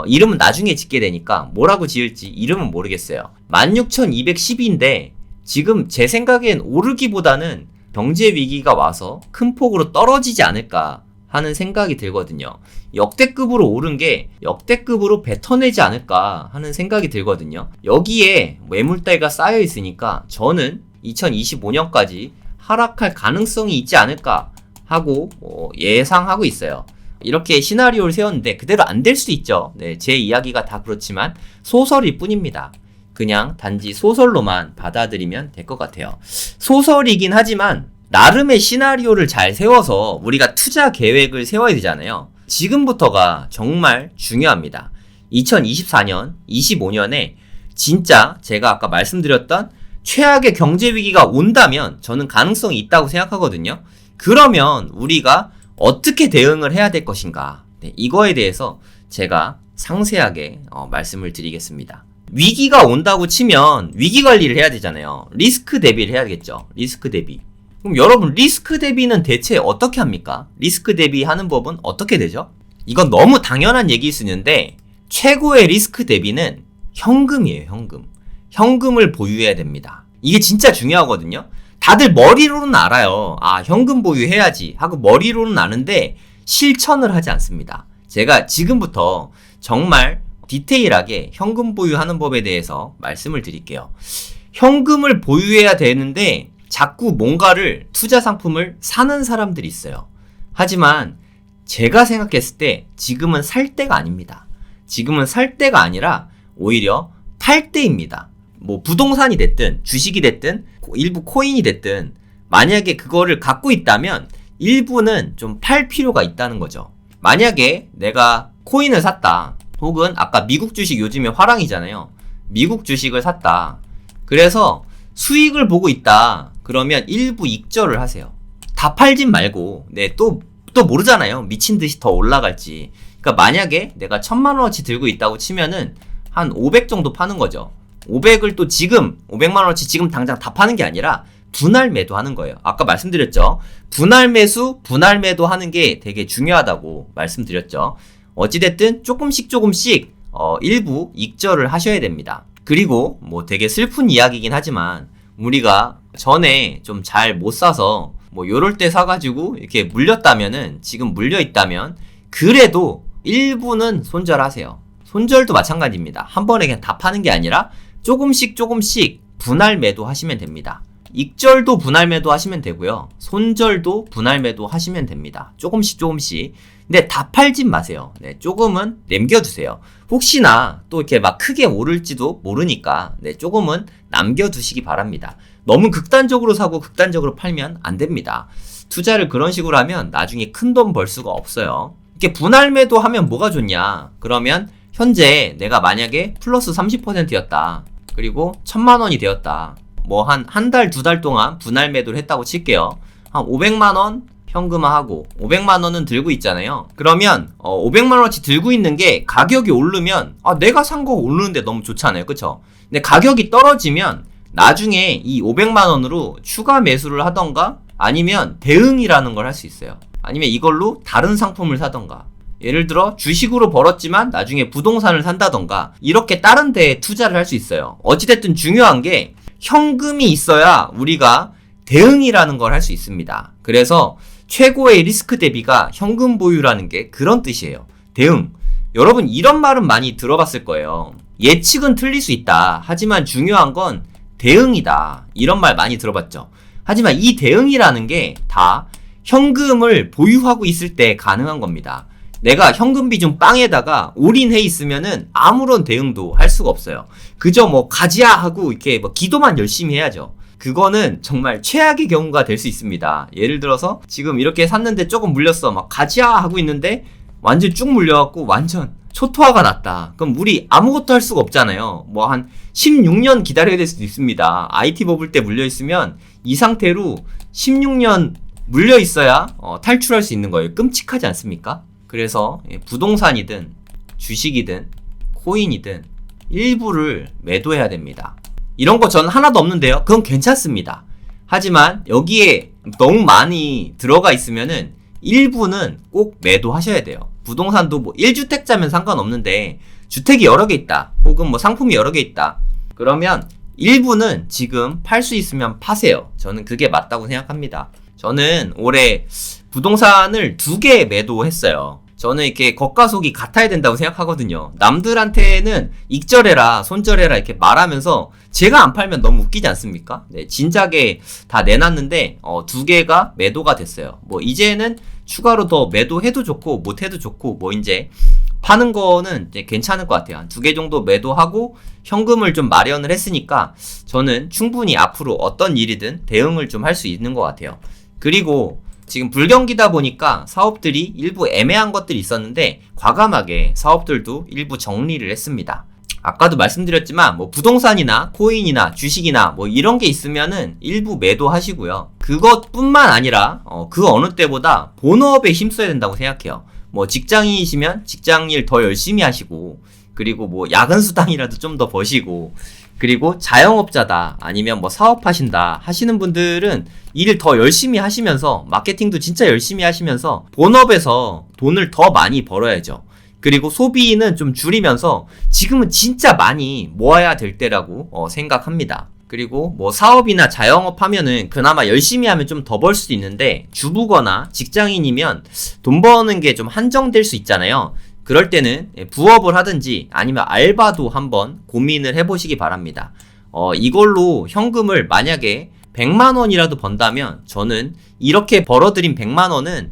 S1: 이름은 나중에 짓게 되니까 뭐라고 지을지 이름은 모르겠어요. 16,210인데 지금 제 생각엔 오르기보다는 경제 위기가 와서 큰 폭으로 떨어지지 않을까 하는 생각이 들거든요. 역대급으로 오른 게 역대급으로 뱉어내지 않을까 하는 생각이 들거든요. 여기에 매물대가 쌓여 있으니까 저는 2025년까지 하락할 가능성이 있지 않을까 하고 예상하고 있어요. 이렇게 시나리오를 세웠는데 그대로 안 될 수 있죠. 제 이야기가 다 그렇지만 소설일 뿐입니다. 그냥 단지 소설로만 받아들이면 될 것 같아요. 소설이긴 하지만 나름의 시나리오를 잘 세워서 우리가 투자 계획을 세워야 되잖아요. 지금부터가 정말 중요합니다. 2024년, 25년에 진짜 제가 아까 말씀드렸던 최악의 경제 위기가 온다면 저는 가능성이 있다고 생각하거든요. 그러면 우리가 어떻게 대응을 해야 될 것인가, 이거에 대해서 제가 상세하게 말씀을 드리겠습니다. 위기가 온다고 치면 위기 관리를 해야 되잖아요. 리스크 대비를 해야겠죠. 리스크 대비. 그럼 여러분, 리스크 대비는 대체 어떻게 합니까? 리스크 대비하는 법은 어떻게 되죠? 이건 너무 당연한 얘기일 수 있는데 최고의 리스크 대비는 현금이에요. 현금. 현금을 보유해야 됩니다. 이게 진짜 중요하거든요. 다들 머리로는 알아요. 현금 보유해야지 하고 머리로는 아는데 실천을 하지 않습니다. 제가 지금부터 정말 디테일하게 현금 보유하는 법에 대해서 말씀을 드릴게요. 현금을 보유해야 되는데 자꾸 뭔가를, 투자 상품을 사는 사람들이 있어요. 하지만 제가 생각했을 때 지금은 살 때가 아닙니다. 지금은 살 때가 아니라 오히려 팔 때입니다. 부동산이 됐든 주식이 됐든 일부 코인이 됐든 만약에 그거를 갖고 있다면 일부는 좀 팔 필요가 있다는 거죠. 만약에 내가 코인을 샀다, 혹은 아까 미국 주식 요즘에 화랑이잖아요. 미국 주식을 샀다. 그래서 수익을 보고 있다. 그러면 일부 익절을 하세요. 다 팔진 말고, 또 모르잖아요. 미친 듯이 더 올라갈지. 그러니까 만약에 내가 1,000만원어치 들고 있다고 치면은 한 500 정도 파는 거죠. 500을 또 지금 500만원어치 지금 당장 다 파는 게 아니라 분할 매도하는 거예요. 아까 말씀드렸죠. 분할 매수, 분할 매도하는 게 되게 중요하다고 말씀드렸죠. 어찌됐든 조금씩 일부 익절을 하셔야 됩니다. 그리고 되게 슬픈 이야기긴 하지만 우리가 전에 좀 잘 못 사서 요럴 때 사가지고 이렇게 물렸다면은, 지금 물려있다면 그래도 일부는 손절하세요. 손절도 마찬가지입니다. 한 번에 그냥 다 파는 게 아니라 조금씩 분할 매도 하시면 됩니다. 익절도 분할 매도 하시면 되고요. 손절도 분할 매도 하시면 됩니다. 조금씩. 근데 다 팔진 마세요. 조금은 남겨두세요. 혹시나 또 이렇게 막 크게 오를지도 모르니까 조금은 남겨두시기 바랍니다. 너무 극단적으로 사고 극단적으로 팔면 안 됩니다. 투자를 그런 식으로 하면 나중에 큰 돈 벌 수가 없어요. 이렇게 분할 매도 하면 뭐가 좋냐? 그러면 현재 내가 만약에 플러스 30%였다. 그리고 1,000만원이 되었다. 뭐 한 달, 두 달 동안 분할 매도를 했다고 칠게요. 한 500만원 현금화하고 500만원은 들고 있잖아요. 그러면 500만원어치 들고 있는 게 가격이 오르면 내가 산 거 오르는데 너무 좋잖아요. 그쵸? 근데 가격이 떨어지면 나중에 이 500만원으로 추가 매수를 하던가 아니면 대응이라는 걸 할 수 있어요. 아니면 이걸로 다른 상품을 사던가, 예를 들어 주식으로 벌었지만 나중에 부동산을 산다던가, 이렇게 다른 데에 투자를 할 수 있어요. 어찌됐든 중요한 게 현금이 있어야 우리가 대응이라는 걸 할 수 있습니다. 그래서 최고의 리스크 대비가 현금 보유라는 게 그런 뜻이에요. 대응. 여러분 이런 말은 많이 들어봤을 거예요. 예측은 틀릴 수 있다. 하지만 중요한 건 대응이다. 이런 말 많이 들어봤죠. 하지만 이 대응이라는 게 다 현금을 보유하고 있을 때 가능한 겁니다. 내가 현금 비중 빵에다가 올인해 있으면은 아무런 대응도 할 수가 없어요. 그저 뭐 가지야 하고 이렇게 뭐 기도만 열심히 해야죠. 그거는 정말 최악의 경우가 될 수 있습니다. 예를 들어서 지금 이렇게 샀는데 조금 물렸어. 막 가지야 하고 있는데 완전 쭉 물려갖고 완전 초토화가 났다. 그럼 우리 아무것도 할 수가 없잖아요. 뭐 한 16년 기다려야 될 수도 있습니다. IT 버블 때 물려있으면 이 상태로 16년 물려있어야 탈출할 수 있는 거예요. 끔찍하지 않습니까? 그래서 부동산이든 주식이든 코인이든 일부를 매도해야 됩니다. 이런 거 저는 하나도 없는데요. 그건 괜찮습니다. 하지만 여기에 너무 많이 들어가 있으면은 일부는 꼭 매도하셔야 돼요. 부동산도 뭐 1주택자면 상관없는데 주택이 여러 개 있다. 혹은 뭐 상품이 여러 개 있다. 그러면 일부는 지금 팔 수 있으면 파세요. 저는 그게 맞다고 생각합니다. 저는 올해 부동산을 2개 매도했어요. 저는 이렇게 겉과속이 같아야 된다고 생각하거든요. 남들한테는 익절해라, 손절해라 이렇게 말하면서 제가 안 팔면 너무 웃기지 않습니까? 네, 진작에 다 내놨는데 2개가 매도가 됐어요. 뭐 이제는 추가로 더 매도해도 좋고 못해도 좋고 뭐 이제 파는 거는 이제 괜찮을 것 같아요. 한 2개 정도 매도하고 현금을 좀 마련을 했으니까 저는 충분히 앞으로 어떤 일이든 대응을 좀 할 수 있는 것 같아요. 그리고 지금 불경기다 보니까 사업들이 일부 애매한 것들이 있었는데 과감하게 사업들도 일부 정리를 했습니다. 아까도 말씀드렸지만 뭐 부동산이나 코인이나 주식이나 뭐 이런 게 있으면은 일부 매도하시고요. 그것뿐만 아니라 그 어느 때보다 본업에 힘써야 된다고 생각해요. 뭐 직장인이시면 직장일 더 열심히 하시고, 그리고 뭐 야근 수당이라도 좀 더 버시고, 그리고 자영업자다 아니면 뭐 사업하신다 하시는 분들은 일을 더 열심히 하시면서 마케팅도 진짜 열심히 하시면서 본업에서 돈을 더 많이 벌어야죠. 그리고 소비는 좀 줄이면서 지금은 진짜 많이 모아야 될 때라고 생각합니다. 그리고 뭐 사업이나 자영업 하면은 그나마 열심히 하면 좀 더 벌 수도 있는데, 주부거나 직장인이면 돈 버는 게 좀 한정될 수 있잖아요. 그럴 때는 부업을 하든지 아니면 알바도 한번 고민을 해보시기 바랍니다. 이걸로 현금을 만약에 100만 원이라도 번다면 저는 이렇게 벌어들인 100만 원은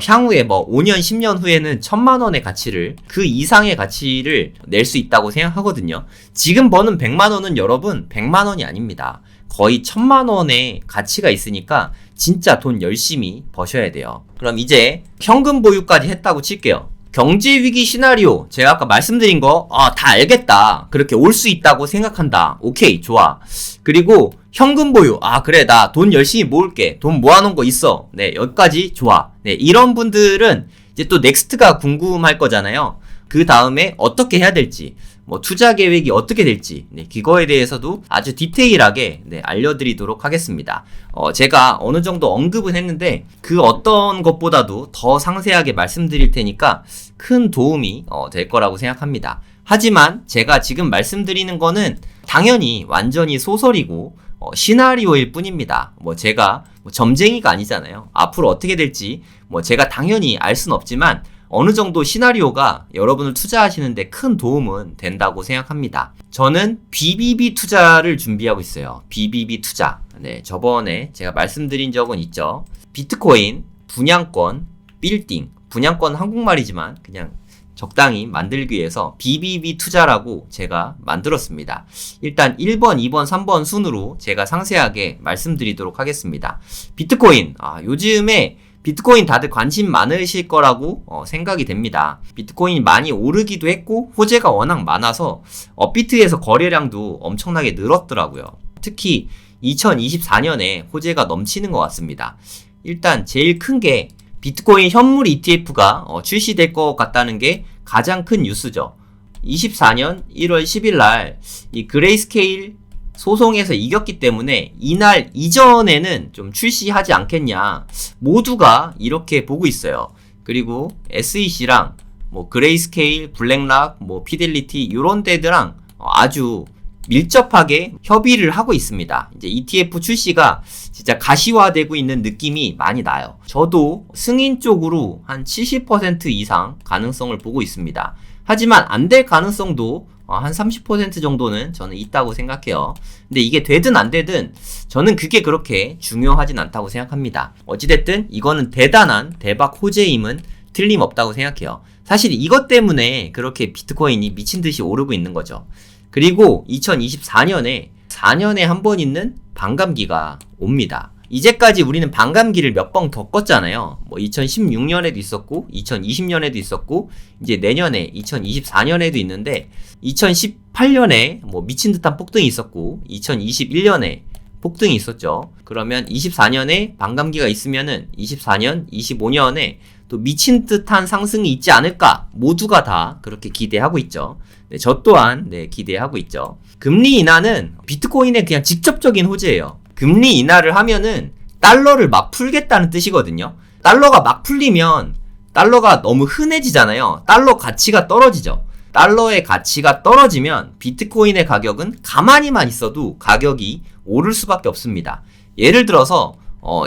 S1: 향후에 뭐 5년, 10년 후에는 1000만 원의 가치를, 그 이상의 가치를 낼 수 있다고 생각하거든요. 지금 버는 100만 원은 여러분 100만 원이 아닙니다. 거의 1000만 원의 가치가 있으니까 진짜 돈 열심히 버셔야 돼요. 그럼 이제 현금 보유까지 했다고 칠게요. 경제위기 시나리오, 제가 아까 말씀드린 거 다 알겠다, 그렇게 올 수 있다고 생각한다, 오케이, 좋아. 그리고 현금 보유, 그래, 나 돈 열심히 모을게, 돈 모아놓은 거 있어, 네, 여기까지 좋아. 네, 이런 분들은 이제 또 넥스트가 궁금할 거잖아요. 그 다음에 어떻게 해야 될지, 뭐 투자 계획이 어떻게 될지, 네, 그거에 대해서도 아주 디테일하게 알려드리도록 하겠습니다. 제가 어느 정도 언급은 했는데 그 어떤 것보다도 더 상세하게 말씀드릴 테니까 큰 도움이 될 거라고 생각합니다. 하지만 제가 지금 말씀드리는 거는 당연히 완전히 소설이고 시나리오일 뿐입니다. 뭐 제가 점쟁이가 아니잖아요. 앞으로 어떻게 될지 뭐 제가 당연히 알 수는 없지만 어느 정도 시나리오가 여러분을 투자하시는데 큰 도움은 된다고 생각합니다. 저는 BBB 투자를 준비하고 있어요. BBB 투자. 네, 저번에 제가 말씀드린 적은 있죠. 비트코인, 분양권, 빌딩. 분양권 한국말이지만 그냥 적당히 만들기 위해서 BBB 투자라고 제가 만들었습니다. 일단 1번, 2번, 3번 순으로 제가 상세하게 말씀드리도록 하겠습니다. 비트코인. 요즘에 비트코인 다들 관심 많으실 거라고 생각이 됩니다. 비트코인이 많이 오르기도 했고 호재가 워낙 많아서 업비트에서 거래량도 엄청나게 늘었더라고요. 특히 2024년에 호재가 넘치는 것 같습니다. 일단 제일 큰 게 비트코인 현물 ETF가 출시될 것 같다는 게 가장 큰 뉴스죠. 24년 1월 10일 날 이 그레이스케일 소송에서 이겼기 때문에 이날 이전에는 좀 출시하지 않겠냐, 모두가 이렇게 보고 있어요. 그리고 SEC랑 뭐 그레이스케일, 블랙락, 뭐 피델리티 이런 데들랑 아주 밀접하게 협의를 하고 있습니다. 이제 ETF 출시가 진짜 가시화되고 있는 느낌이 많이 나요. 저도 승인 쪽으로 한 70% 이상 가능성을 보고 있습니다. 하지만 안 될 가능성도 한 30% 정도는 저는 있다고 생각해요. 근데 이게 되든 안 되든 저는 그게 그렇게 중요하진 않다고 생각합니다. 어찌됐든 이거는 대단한 대박 호재임은 틀림없다고 생각해요. 사실 이것 때문에 그렇게 비트코인이 미친듯이 오르고 있는 거죠. 그리고 2024년에 4년에 한 번 있는 반감기가 옵니다. 이제까지 우리는 반감기를 몇 번 겪었잖아요. 뭐 2016년에도 있었고 2020년에도 있었고 이제 내년에 2024년에도 있는데 2018년에 뭐 미친 듯한 폭등이 있었고 2021년에 폭등이 있었죠. 그러면 24년에 반감기가 있으면은 24년, 25년에 또 미친 듯한 상승이 있지 않을까? 모두가 다 그렇게 기대하고 있죠. 네, 저 또한 기대하고 있죠. 금리 인하는 비트코인의 그냥 직접적인 호재예요. 금리 인하를 하면은 달러를 막 풀겠다는 뜻이거든요. 달러가 막 풀리면 달러가 너무 흔해지잖아요. 달러 가치가 떨어지죠. 달러의 가치가 떨어지면 비트코인의 가격은 가만히만 있어도 가격이 오를 수밖에 없습니다. 예를 들어서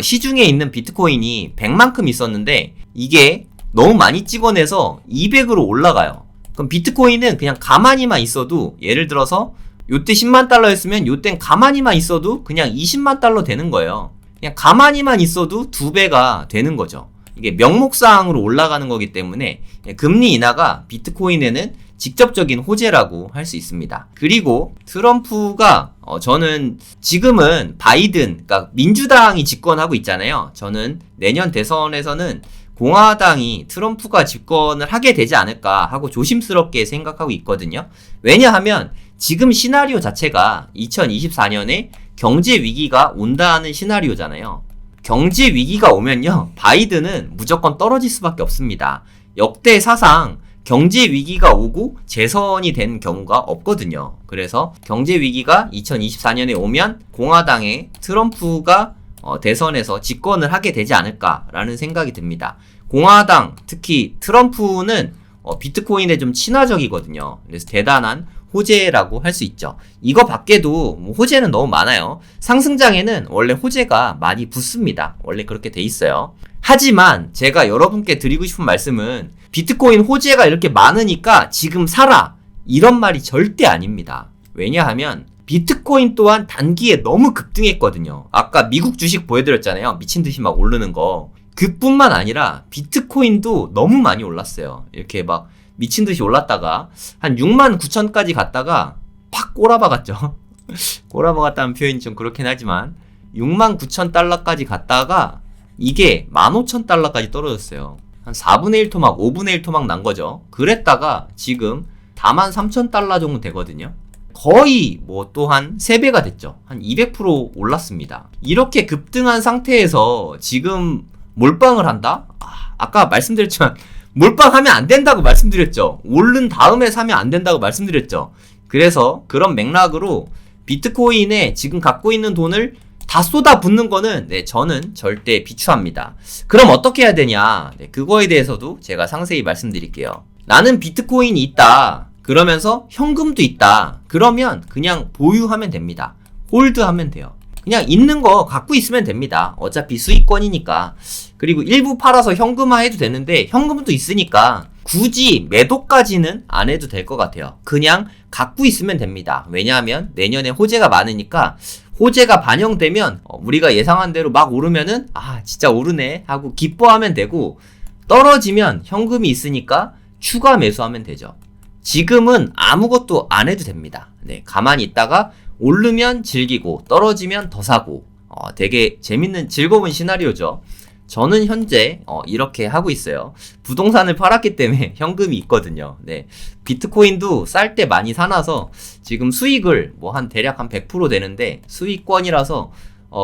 S1: 시중에 있는 비트코인이 100만큼 있었는데 이게 너무 많이 찍어내서 200으로 올라가요. 그럼 비트코인은 그냥 가만히만 있어도, 예를 들어서 요때 10만 달러였으면 요땐 가만히만 있어도 그냥 20만 달러 되는 거예요. 그냥 가만히만 있어도 2배가 되는 거죠. 이게 명목상으로 올라가는 거기 때문에 금리 인하가 비트코인에는 직접적인 호재라고 할 수 있습니다. 그리고 트럼프가 저는 지금은 바이든, 그러니까 민주당이 집권하고 있잖아요. 저는 내년 대선에서는 공화당이 트럼프가 집권을 하게 되지 않을까 하고 조심스럽게 생각하고 있거든요. 왜냐하면 지금 시나리오 자체가 2024년에 경제 위기가 온다는 시나리오잖아요. 경제 위기가 오면요, 바이든은 무조건 떨어질 수밖에 없습니다. 역대 사상 경제 위기가 오고 재선이 된 경우가 없거든요. 그래서 경제 위기가 2024년에 오면 공화당의 트럼프가 대선에서 집권을 하게 되지 않을까라는 생각이 듭니다. 공화당, 특히 트럼프는 비트코인에 좀 친화적이거든요. 그래서 대단한 호재라고 할 수 있죠. 이거 밖에도 뭐 호재는 너무 많아요. 상승장에는 원래 호재가 많이 붙습니다. 원래 그렇게 돼 있어요. 하지만 제가 여러분께 드리고 싶은 말씀은 비트코인 호재가 이렇게 많으니까 지금 사라, 이런 말이 절대 아닙니다. 왜냐하면 비트코인 또한 단기에 너무 급등했거든요. 아까 미국 주식 보여드렸잖아요. 미친듯이 막 오르는 거. 그뿐만 아니라 비트코인도 너무 많이 올랐어요. 이렇게 막 미친듯이 올랐다가 한 6만 9천까지 갔다가 팍 꼬라박았죠. 꼬라박았다는 표현이 좀 그렇긴 하지만 6만 9천 달러까지 갔다가 이게 15,000달러까지 떨어졌어요. 한 4분의 1 토막, 5분의 1 토막 난 거죠. 그랬다가 지금 43,000달러 정도 되거든요. 거의 뭐 또 한 3배가 됐죠. 한 200% 올랐습니다. 이렇게 급등한 상태에서 지금 몰빵을 한다? 아까 말씀드렸지만 몰빵하면 안 된다고 말씀드렸죠. 오른 다음에 사면 안 된다고 말씀드렸죠. 그래서 그런 맥락으로 비트코인에 지금 갖고 있는 돈을 다 쏟아붓는 거는 저는 절대 비추합니다. 그럼 어떻게 해야 되냐? 그거에 대해서도 제가 상세히 말씀드릴게요. 나는 비트코인이 있다. 그러면서 현금도 있다. 그러면 그냥 보유하면 됩니다. 홀드하면 돼요. 그냥 있는 거 갖고 있으면 됩니다. 어차피 수익권이니까. 그리고 일부 팔아서 현금화 해도 되는데 현금도 있으니까 굳이 매도까지는 안 해도 될 것 같아요. 그냥 갖고 있으면 됩니다. 왜냐하면 내년에 호재가 많으니까 호재가 반영되면 우리가 예상한 대로 막 오르면은 진짜 오르네 하고 기뻐하면 되고, 떨어지면 현금이 있으니까 추가 매수하면 되죠. 지금은 아무것도 안 해도 됩니다. 가만히 있다가 오르면 즐기고 떨어지면 더 사고, 되게 재밌는 즐거운 시나리오죠. 저는 현재 이렇게 하고 있어요. 부동산을 팔았기 때문에 현금이 있거든요. 네. 비트코인도 쌀 때 많이 사놔서 지금 수익을 뭐 한 대략 한 100% 되는데 수익권이라서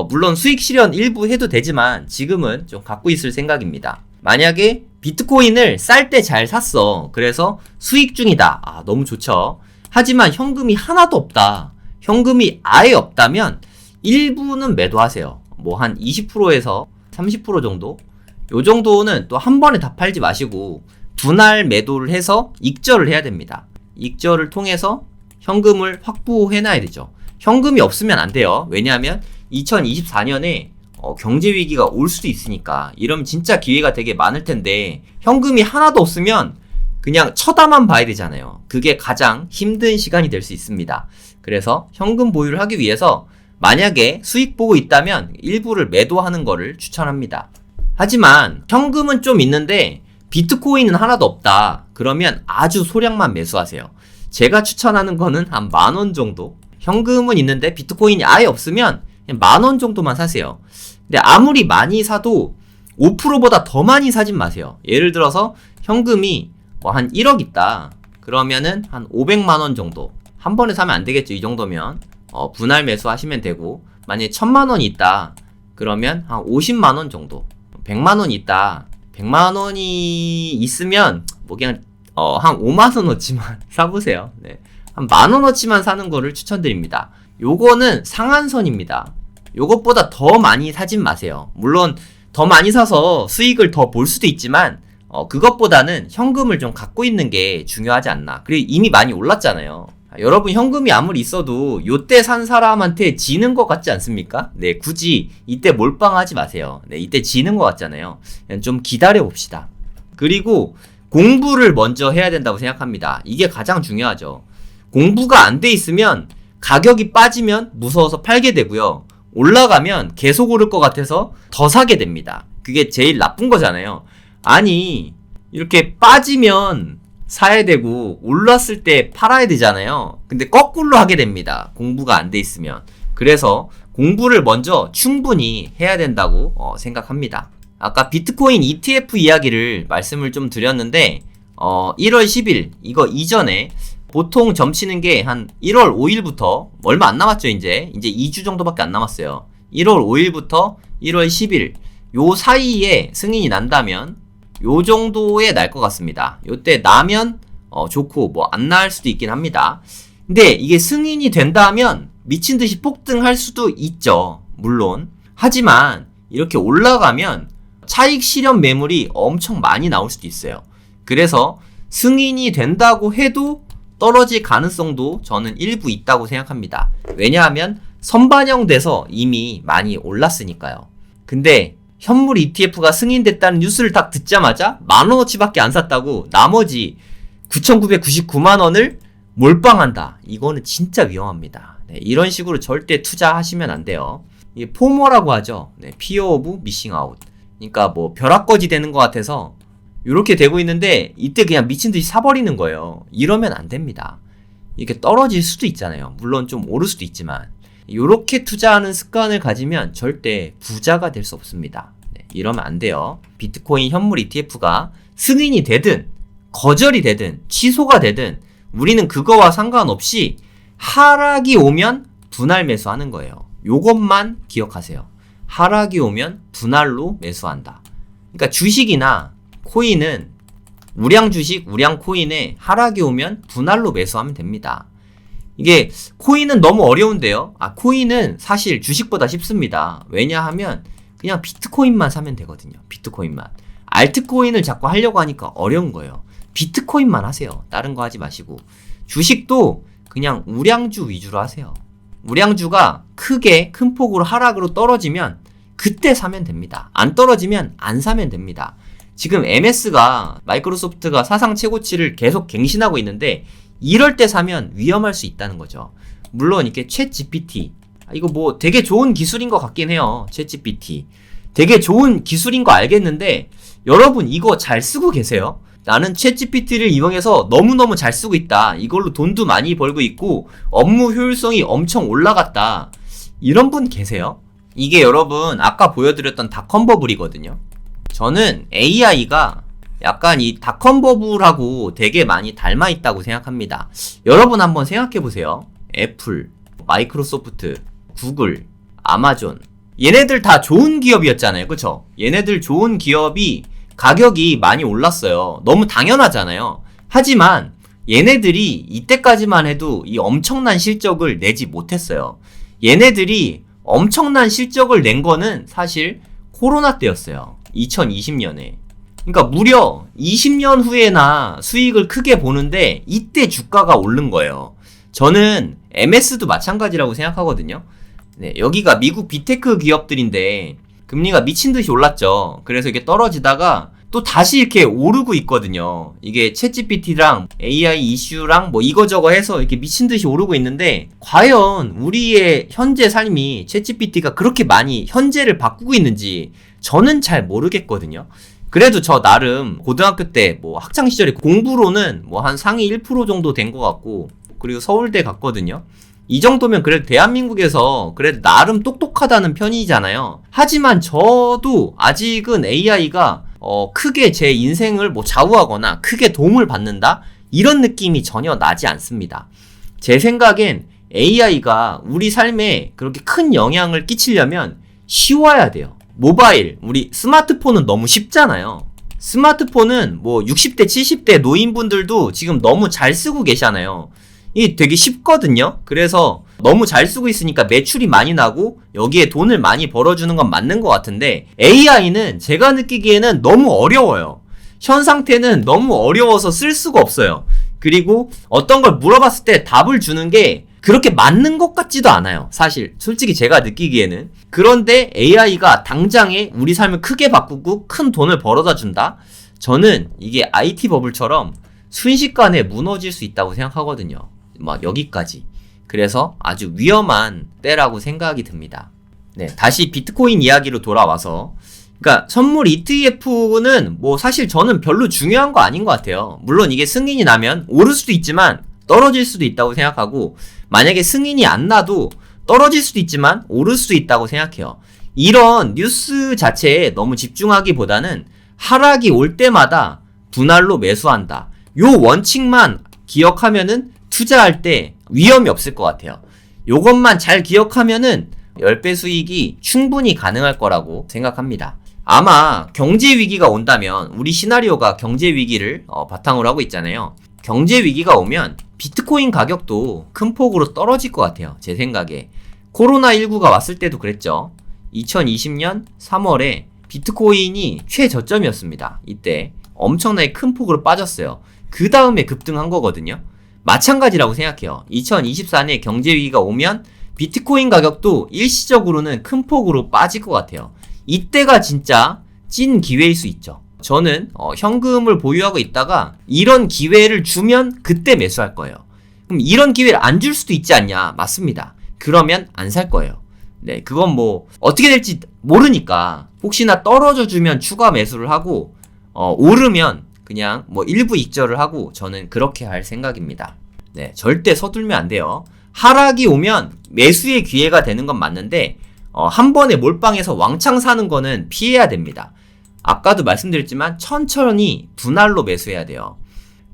S1: 물론 수익 실현 일부 해도 되지만 지금은 좀 갖고 있을 생각입니다. 만약에 비트코인을 쌀 때 잘 샀어. 그래서 수익 중이다. 아, 너무 좋죠. 하지만 현금이 하나도 없다. 현금이 아예 없다면 일부는 매도하세요. 뭐 한 20%에서 30% 정도? 요 정도는 또 한 번에 다 팔지 마시고 분할 매도를 해서 익절을 해야 됩니다. 익절을 통해서 현금을 확보해놔야 되죠. 현금이 없으면 안 돼요. 왜냐하면 2024년에 경제 위기가 올 수도 있으니까 이러면 진짜 기회가 되게 많을 텐데 현금이 하나도 없으면 그냥 쳐다만 봐야 되잖아요. 그게 가장 힘든 시간이 될 수 있습니다. 그래서 현금 보유를 하기 위해서 만약에 수익 보고 있다면 일부를 매도하는 거를 추천합니다. 하지만 현금은 좀 있는데 비트코인은 하나도 없다. 그러면 아주 소량만 매수하세요. 제가 추천하는 거는 한 10,000원 정도? 현금은 있는데 비트코인이 아예 없으면 10,000원 정도만 사세요. 근데 아무리 많이 사도 5%보다 더 많이 사진 마세요. 예를 들어서 현금이 뭐 한 1억 있다. 그러면은 한 500만원 정도. 한 번에 사면 안 되겠죠. 이 정도면. 분할 매수 하시면 되고, 만약에 1,000만원이 있다. 그러면 한 50만원 정도. 100만원이 있다. 100만원이 있으면, 뭐 그냥, 한 5만원어치만 사보세요. 네. 한 10,000원어치만 사는 거를 추천드립니다. 요거는 상한선입니다. 요것보다 더 많이 사진 마세요. 물론, 더 많이 사서 수익을 더 볼 수도 있지만, 그것보다는 현금을 좀 갖고 있는 게 중요하지 않나. 그리고 이미 많이 올랐잖아요. 여러분 현금이 아무리 있어도 요때 산 사람한테 지는 것 같지 않습니까? 네, 굳이 이때 몰빵하지 마세요. 네, 이때 지는 것 같잖아요. 그냥 좀 기다려 봅시다. 그리고 공부를 먼저 해야 된다고 생각합니다. 이게 가장 중요하죠. 공부가 안 돼 있으면 가격이 빠지면 무서워서 팔게 되고요. 올라가면 계속 오를 것 같아서 더 사게 됩니다. 그게 제일 나쁜 거잖아요. 아니, 이렇게 빠지면 사야 되고 올랐을 때 팔아야 되잖아요. 근데 거꾸로 하게 됩니다. 공부가 안 돼 있으면. 그래서 공부를 먼저 충분히 해야 된다고 생각합니다. 아까 비트코인 ETF 이야기를 말씀을 좀 드렸는데 1월 10일 이거 이전에 보통 점치는 게 한 1월 5일부터 얼마 안 남았죠. 이제 2주 정도밖에 안 남았어요. 1월 5일부터 1월 10일 요 사이에 승인이 난다면 요 정도에 날 것 같습니다. 요때 나면 좋고 뭐 안 날 수도 있긴 합니다. 근데 이게 승인이 된다면 미친 듯이 폭등할 수도 있죠. 물론. 하지만 이렇게 올라가면 차익 실현 매물이 엄청 많이 나올 수도 있어요. 그래서 승인이 된다고 해도 떨어질 가능성도 저는 일부 있다고 생각합니다. 왜냐하면 선반영돼서 이미 많이 올랐으니까요. 근데 현물 ETF가 승인됐다는 뉴스를 딱 듣자마자 10,000원어치밖에 안 샀다고 나머지 9,999만원을 몰빵한다. 이거는 진짜 위험합니다. 네, 이런 식으로 절대 투자하시면 안 돼요. 이게 포모라고 하죠. 네, Fear of Missing Out. 그러니까 뭐 벼락거지 되는 것 같아서 이렇게 되고 있는데 이때 그냥 미친듯이 사버리는 거예요. 이러면 안 됩니다. 이렇게 떨어질 수도 있잖아요. 물론 좀 오를 수도 있지만 이렇게 투자하는 습관을 가지면 절대 부자가 될 수 없습니다. 네, 이러면 안 돼요. 비트코인 현물 ETF가 승인이 되든 거절이 되든 취소가 되든 우리는 그거와 상관없이 하락이 오면 분할 매수하는 거예요. 요것만 기억하세요. 하락이 오면 분할로 매수한다. 그러니까 주식이나 코인은 우량 주식, 우량 코인에 하락이 오면 분할로 매수하면 됩니다. 이게 코인은 너무 어려운데요. 코인은 사실 주식보다 쉽습니다. 왜냐하면 그냥 비트코인만 사면 되거든요. 비트코인만. 알트코인을 자꾸 하려고 하니까 어려운 거예요. 비트코인만 하세요. 다른 거 하지 마시고. 주식도 그냥 우량주 위주로 하세요. 우량주가 크게 큰 폭으로 하락으로 떨어지면 그때 사면 됩니다. 안 떨어지면 안 사면 됩니다. 지금 MS가 마이크로소프트가 사상 최고치를 계속 갱신하고 있는데 이럴 때 사면 위험할 수 있다는 거죠. 물론 이렇게 챗 GPT 이거 뭐 되게 좋은 기술인 것 같긴 해요. 챗 GPT 되게 좋은 기술인 거 알겠는데 여러분 이거 잘 쓰고 계세요? 나는 챗 GPT를 이용해서 너무너무 잘 쓰고 있다. 이걸로 돈도 많이 벌고 있고 업무 효율성이 엄청 올라갔다. 이런 분 계세요? 이게 여러분 아까 보여드렸던 닷컴버블이거든요. 저는 AI가 약간 이 닷컴버블하고 되게 많이 닮아 있다고 생각합니다. 여러분 한번 생각해 보세요. 애플, 마이크로소프트, 구글, 아마존. 얘네들 다 좋은 기업이었잖아요. 그쵸? 얘네들 좋은 기업이 가격이 많이 올랐어요. 너무 당연하잖아요. 하지만 얘네들이 이때까지만 해도 이 엄청난 실적을 내지 못했어요. 얘네들이 엄청난 실적을 낸 거는 사실 코로나 때였어요. 2020년에. 그러니까 무려 20년 후에나 수익을 크게 보는데 이때 주가가 오른 거예요. 저는 MS도 마찬가지라고 생각하거든요. 네, 여기가 미국 빅테크 기업들인데 금리가 미친 듯이 올랐죠. 그래서 이게 떨어지다가 또 다시 이렇게 오르고 있거든요. 이게 챗GPT랑 AI 이슈랑 뭐 이거저거 해서 이렇게 미친 듯이 오르고 있는데 과연 우리의 현재 삶이 챗GPT가 그렇게 많이 현재를 바꾸고 있는지 저는 잘 모르겠거든요. 그래도 저 나름 고등학교 때 뭐 학창 시절에 공부로는 뭐 한 상위 1% 정도 된 것 같고 그리고 서울대 갔거든요. 이 정도면 그래도 대한민국에서 그래도 나름 똑똑하다는 편이잖아요. 하지만 저도 아직은 AI가 크게 제 인생을 뭐 좌우하거나 크게 도움을 받는다? 이런 느낌이 전혀 나지 않습니다. 제 생각엔 AI가 우리 삶에 그렇게 큰 영향을 끼치려면 쉬워야 돼요. 모바일, 우리 스마트폰은 너무 쉽잖아요. 스마트폰은 뭐 60대, 70대 노인분들도 지금 너무 잘 쓰고 계시잖아요. 이게 되게 쉽거든요. 그래서 너무 잘 쓰고 있으니까 매출이 많이 나고 여기에 돈을 많이 벌어주는 건 맞는 것 같은데 AI는 제가 느끼기에는 너무 어려워요. 현 상태는 너무 어려워서 쓸 수가 없어요. 그리고 어떤 걸 물어봤을 때 답을 주는 게 그렇게 맞는 것 같지도 않아요. 사실 솔직히 제가 느끼기에는. 그런데 AI가 당장에 우리 삶을 크게 바꾸고 큰 돈을 벌어다 준다? 저는 이게 IT 버블처럼 순식간에 무너질 수 있다고 생각하거든요. 막 여기까지. 그래서 아주 위험한 때라고 생각이 듭니다. 네, 다시 비트코인 이야기로 돌아와서 그러니까 선물 ETF는 뭐 사실 저는 별로 중요한 거 아닌 것 같아요. 물론 이게 승인이 나면 오를 수도 있지만 떨어질 수도 있다고 생각하고 만약에 승인이 안 나도 떨어질 수도 있지만 오를 수도 있다고 생각해요. 이런 뉴스 자체에 너무 집중하기보다는 하락이 올 때마다 분할로 매수한다. 요 원칙만 기억하면은 투자할 때 위험이 없을 것 같아요. 요것만 잘 기억하면은 10배 수익이 충분히 가능할 거라고 생각합니다. 아마 경제 위기가 온다면 우리 시나리오가 경제 위기를 바탕으로 하고 있잖아요. 경제 위기가 오면 비트코인 가격도 큰 폭으로 떨어질 것 같아요. 제 생각에. 코로나19가 왔을 때도 그랬죠. 2020년 3월에 비트코인이 최저점이었습니다. 이때 엄청나게 큰 폭으로 빠졌어요. 그 다음에 급등한 거거든요. 마찬가지라고 생각해요. 2024년 경제 위기가 오면 비트코인 가격도 일시적으로는 큰 폭으로 빠질 것 같아요. 이때가 진짜 찐 기회일 수 있죠. 저는 현금을 보유하고 있다가 이런 기회를 주면 그때 매수할 거예요. 그럼 이런 기회를 안 줄 수도 있지 않냐? 맞습니다. 그러면 안 살 거예요. 네, 그건 뭐 어떻게 될지 모르니까 혹시나 떨어져 주면 추가 매수를 하고 오르면 그냥 뭐 일부 익절을 하고 저는 그렇게 할 생각입니다. 네, 절대 서둘면 안 돼요. 하락이 오면 매수의 기회가 되는 건 맞는데 한 번에 몰빵해서 왕창 사는 거는 피해야 됩니다. 아까도 말씀드렸지만 천천히 분할로 매수해야 돼요.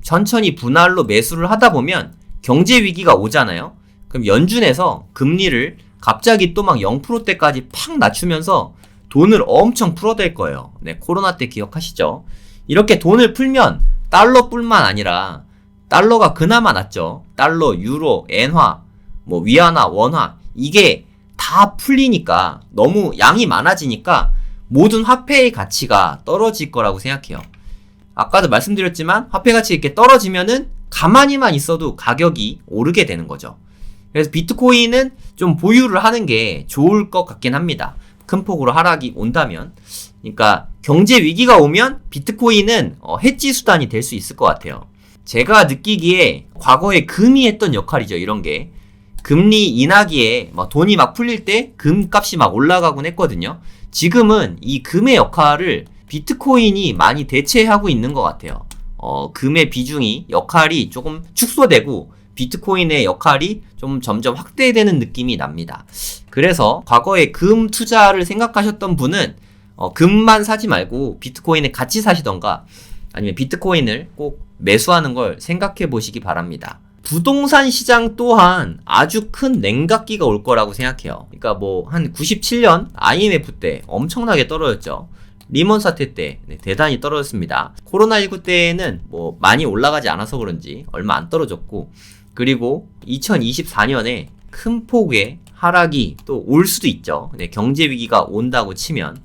S1: 천천히 분할로 매수를 하다 보면 경제 위기가 오잖아요. 그럼 연준에서 금리를 갑자기 또 막 0%대까지 팍 낮추면서 돈을 엄청 풀어댈 거예요. 네, 코로나 때 기억하시죠? 이렇게 돈을 풀면 달러뿐만 아니라 달러가 그나마 낫죠. 달러, 유로, 엔화, 뭐 위안화, 원화 이게 다 풀리니까 너무 양이 많아지니까 모든 화폐의 가치가 떨어질 거라고 생각해요. 아까도 말씀드렸지만 화폐 가치 이렇게 떨어지면은 가만히만 있어도 가격이 오르게 되는 거죠. 그래서 비트코인은 좀 보유를 하는 게 좋을 것 같긴 합니다. 큰 폭으로 하락이 온다면. 그러니까 경제 위기가 오면 비트코인은 해지 수단이 될 수 있을 것 같아요. 제가 느끼기에 과거에 금이 했던 역할이죠. 이런 게. 금리 인하기에 돈이 막 풀릴 때 금값이 막 올라가곤 했거든요. 지금은 이 금의 역할을 비트코인이 많이 대체하고 있는 것 같아요. 금의 비중이 역할이 조금 축소되고 비트코인의 역할이 좀 점점 확대되는 느낌이 납니다. 그래서 과거에 금 투자를 생각하셨던 분은 금만 사지 말고 비트코인을 같이 사시던가 아니면 비트코인을 꼭 매수하는 걸 생각해 보시기 바랍니다. 부동산 시장 또한 아주 큰 냉각기가 올 거라고 생각해요. 그러니까 뭐 한 97년 IMF 때 엄청나게 떨어졌죠. 리먼 사태 때 대단히 떨어졌습니다. 코로나19 때는 뭐 많이 올라가지 않아서 그런지 얼마 안 떨어졌고, 그리고 2024년에 큰 폭의 하락이 또 올 수도 있죠. 경제 위기가 온다고 치면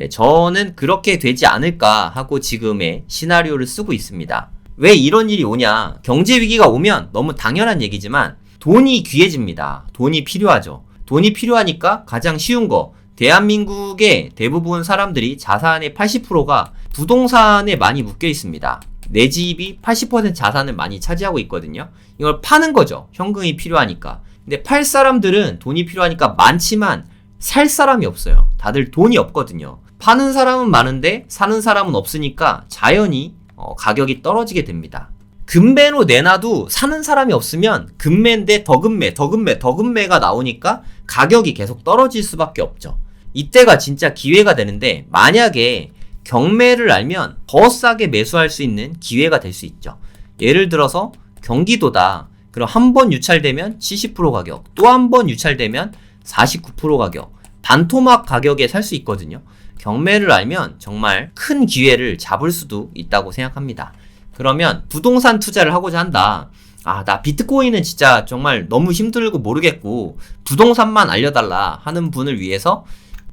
S1: 저는 그렇게 되지 않을까 하고 지금의 시나리오를 쓰고 있습니다. 왜 이런 일이 오냐? 경제 위기가 오면 너무 당연한 얘기지만 돈이 귀해집니다. 돈이 필요하죠. 돈이 필요하니까 가장 쉬운 거, 대한민국의 대부분 사람들이 자산의 80%가 부동산에 많이 묶여 있습니다. 내 집이 80% 자산을 많이 차지하고 있거든요. 이걸 파는 거죠. 현금이 필요하니까. 근데 팔 사람들은 돈이 필요하니까 많지만 살 사람이 없어요. 다들 돈이 없거든요. 파는 사람은 많은데 사는 사람은 없으니까 자연히 가격이 떨어지게 됩니다. 금매로 내놔도 사는 사람이 없으면 금매인데 더 금매가 나오니까 가격이 계속 떨어질 수밖에 없죠. 이때가 진짜 기회가 되는데, 만약에 경매를 알면 더 싸게 매수할 수 있는 기회가 될 수 있죠. 예를 들어서 경기도다. 그럼 한 번 유찰되면 70% 가격, 또 한 번 유찰되면 49% 가격, 반토막 가격에 살 수 있거든요. 경매를 알면 정말 큰 기회를 잡을 수도 있다고 생각합니다. 그러면 부동산 투자를 하고자 한다. 나 비트코인은 진짜 정말 너무 힘들고 모르겠고 부동산만 알려달라 하는 분을 위해서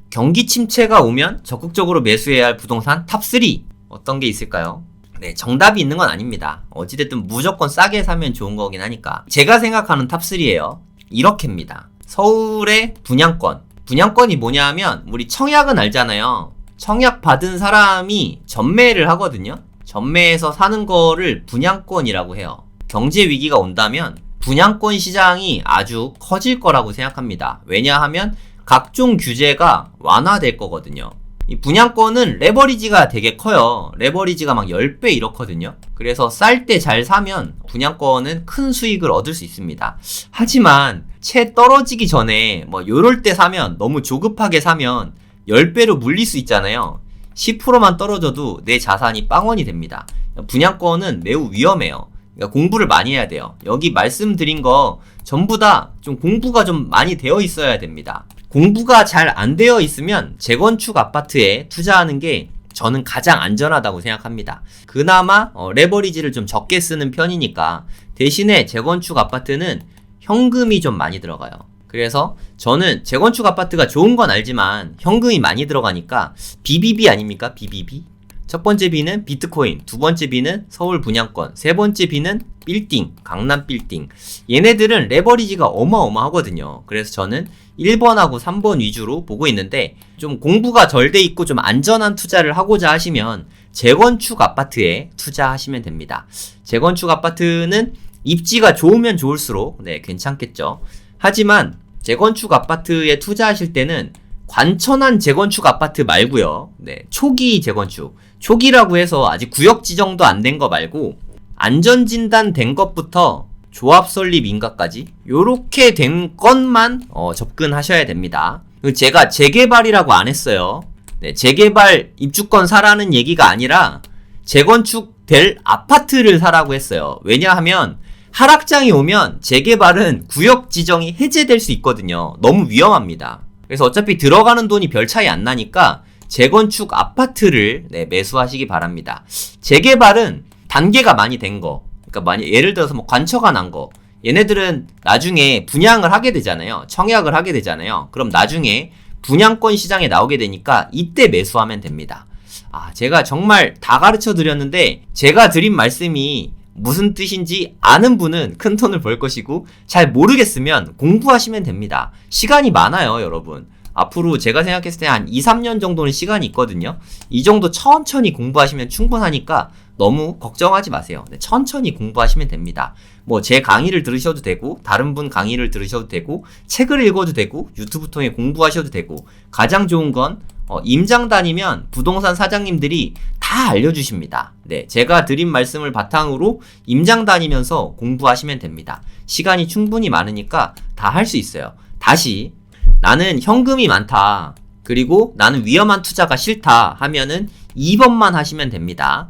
S1: 경기 침체가 오면 적극적으로 매수해야 할 부동산 탑3 어떤 게 있을까요? 네, 정답이 있는 건 아닙니다. 어찌됐든 무조건 싸게 사면 좋은 거긴 하니까. 제가 생각하는 탑3예요. 이렇게입니다. 서울의 분양권. 분양권이 뭐냐 하면 우리 청약은 알잖아요. 청약 받은 사람이 전매를 하거든요. 전매해서 사는 거를 분양권이라고 해요. 경제 위기가 온다면 분양권 시장이 아주 커질 거라고 생각합니다. 왜냐하면 각종 규제가 완화될 거거든요. 이 분양권은 레버리지가 되게 커요. 레버리지가 막 10배 이렇거든요. 그래서 쌀 때 잘 사면 분양권은 큰 수익을 얻을 수 있습니다. 하지만 채 떨어지기 전에 뭐 요럴 때 사면, 너무 조급하게 사면 10배로 물릴 수 있잖아요. 10%만 떨어져도 내 자산이 빵원이 됩니다. 분양권은 매우 위험해요. 그러니까 공부를 많이 해야 돼요. 여기 말씀드린 거 전부 다 좀 공부가 좀 많이 되어 있어야 됩니다. 공부가 잘 안 되어 있으면 재건축 아파트에 투자하는 게 저는 가장 안전하다고 생각합니다. 그나마 레버리지를 좀 적게 쓰는 편이니까. 대신에 재건축 아파트는 현금이 좀 많이 들어가요. 그래서 저는 재건축 아파트가 좋은 건 알지만 현금이 많이 들어가니까 BBB 아닙니까? BBB? 첫 번째 B는 비트코인, 두 번째 B는 서울 분양권, 세 번째 B는 빌딩, 강남 빌딩. 얘네들은 레버리지가 어마어마하거든요. 그래서 저는 1번하고 3번 위주로 보고 있는데, 좀 공부가 덜 돼 있고 좀 안전한 투자를 하고자 하시면 재건축 아파트에 투자하시면 됩니다. 재건축 아파트는 입지가 좋으면 좋을수록 괜찮겠죠. 하지만 재건축 아파트에 투자하실 때는 관천한 재건축 아파트 말고요. 초기 재건축. 초기라고 해서 아직 구역 지정도 안 된 거 말고 안전진단 된 것부터 조합 설립 인가까지 요렇게 된 것만 접근하셔야 됩니다. 제가 재개발이라고 안 했어요. 재개발 입주권 사라는 얘기가 아니라 재건축 될 아파트를 사라고 했어요. 왜냐하면 하락장이 오면 재개발은 구역 지정이 해제될 수 있거든요. 너무 위험합니다. 그래서 어차피 들어가는 돈이 별 차이 안 나니까 재건축 아파트를 매수하시기 바랍니다. 재개발은 단계가 많이 된 거, 그러니까 예를 들어서 뭐 관처가 난 거, 얘네들은 나중에 분양을 하게 되잖아요. 청약을 하게 되잖아요. 그럼 나중에 분양권 시장에 나오게 되니까 이때 매수하면 됩니다. 제가 정말 다 가르쳐 드렸는데 제가 드린 말씀이 무슨 뜻인지 아는 분은 큰 돈을 벌 것이고, 잘 모르겠으면 공부하시면 됩니다. 시간이 많아요, 여러분. 앞으로 제가 생각했을 때 한 2, 3년 정도는 시간이 있거든요. 이 정도 천천히 공부하시면 충분하니까 너무 걱정하지 마세요. 천천히 공부하시면 됩니다. 뭐 제 강의를 들으셔도 되고, 다른 분 강의를 들으셔도 되고, 책을 읽어도 되고, 유튜브 통해 공부하셔도 되고, 가장 좋은 건 임장단이면 부동산 사장님들이 다 알려주십니다. 제가 드린 말씀을 바탕으로 임장 다니면서 공부하시면 됩니다. 시간이 충분히 많으니까 다 할 수 있어요. 다시, 나는 현금이 많다. 그리고 나는 위험한 투자가 싫다 하면은 2번만 하시면 됩니다.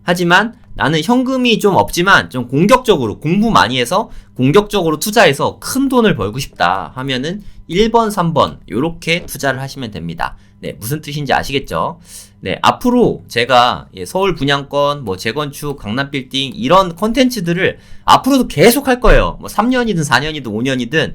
S1: 하지만 나는 현금이 좀 없지만 좀 공격적으로 공부 많이 해서 공격적으로 투자해서 큰 돈을 벌고 싶다 하면은 1번, 3번 요렇게 투자를 하시면 됩니다. 네, 무슨 뜻인지 아시겠죠? 네, 앞으로 제가 서울 분양권, 뭐 재건축, 강남 빌딩 이런 컨텐츠들을 앞으로도 계속 할 거예요. 뭐 3년이든 4년이든 5년이든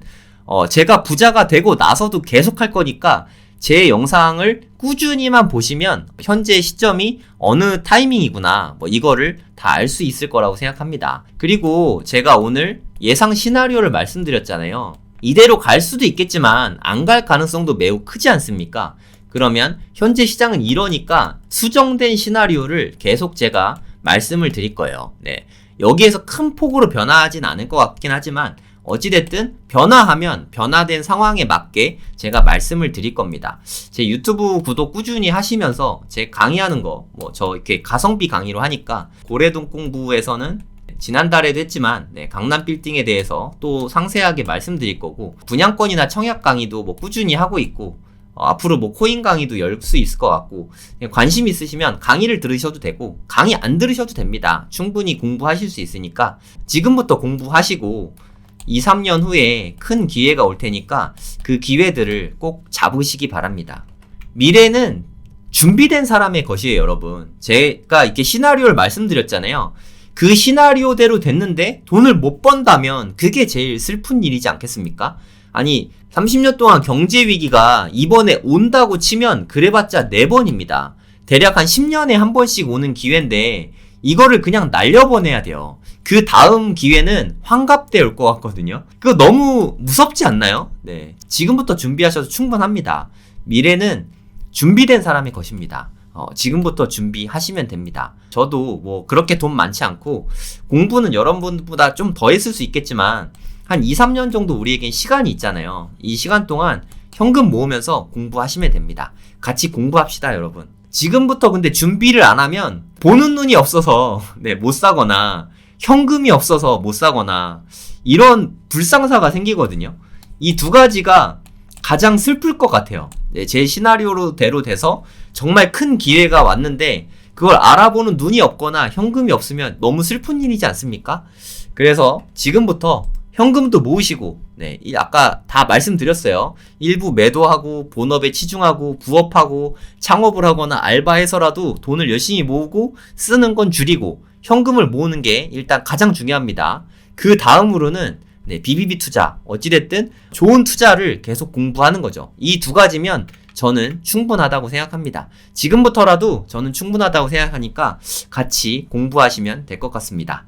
S1: 제가 부자가 되고 나서도 계속 할 거니까 제 영상을 꾸준히만 보시면 현재 시점이 어느 타이밍이구나 뭐 이거를 다 알 수 있을 거라고 생각합니다. 그리고 제가 오늘 예상 시나리오를 말씀드렸잖아요. 이대로 갈 수도 있겠지만 안 갈 가능성도 매우 크지 않습니까? 그러면 현재 시장은 이러니까 수정된 시나리오를 계속 제가 말씀을 드릴 거예요. 네, 여기에서 큰 폭으로 변화하진 않을 것 같긴 하지만 어찌됐든 변화하면 변화된 상황에 맞게 제가 말씀을 드릴 겁니다. 제 유튜브 구독 꾸준히 하시면서 제 강의하는 거 뭐 저 이렇게 가성비 강의로 하니까 고래동 공부에서는 지난달에도 했지만 강남 빌딩에 대해서 또 상세하게 말씀드릴 거고 분양권이나 청약 강의도 뭐 꾸준히 하고 있고 앞으로 뭐 코인 강의도 열 수 있을 것 같고 관심 있으시면 강의를 들으셔도 되고 강의 안 들으셔도 됩니다. 충분히 공부하실 수 있으니까 지금부터 공부하시고 2, 3년 후에 큰 기회가 올 테니까 그 기회들을 꼭 잡으시기 바랍니다. 미래는 준비된 사람의 것이에요, 여러분. 제가 이렇게 시나리오를 말씀드렸잖아요. 그 시나리오대로 됐는데 돈을 못 번다면 그게 제일 슬픈 일이지 않겠습니까? 아니 30년 동안 경제위기가 이번에 온다고 치면 그래봤자 4번입니다. 대략 한 10년에 한 번씩 오는 기회인데 이거를 그냥 날려보내야 돼요. 그 다음 기회는 환갑 때 올 것 같거든요. 그거 너무 무섭지 않나요? 네, 지금부터 준비하셔도 충분합니다. 미래는 준비된 사람의 것입니다. 지금부터 준비하시면 됩니다. 저도 뭐 그렇게 돈 많지 않고 공부는 여러분보다 좀 더 했을 수 있겠지만 한 2, 3년 정도 우리에겐 시간이 있잖아요. 이 시간 동안 현금 모으면서 공부하시면 됩니다. 같이 공부합시다, 여러분. 지금부터 근데 준비를 안 하면 보는 눈이 없어서 못 사거나 현금이 없어서 못 사거나 이런 불상사가 생기거든요. 이 두 가지가 가장 슬플 것 같아요. 제 시나리오대로 돼서 정말 큰 기회가 왔는데 그걸 알아보는 눈이 없거나 현금이 없으면 너무 슬픈 일이지 않습니까? 그래서 지금부터 현금도 모으시고 아까 다 말씀드렸어요. 일부 매도하고 본업에 치중하고 부업하고 창업을 하거나 알바해서라도 돈을 열심히 모으고 쓰는 건 줄이고 현금을 모으는 게 일단 가장 중요합니다. 그 다음으로는 BBB 투자, 어찌됐든 좋은 투자를 계속 공부하는 거죠. 이 두 가지면 저는 충분하다고 생각합니다. 지금부터라도 저는 충분하다고 생각하니까 같이 공부하시면 될 것 같습니다.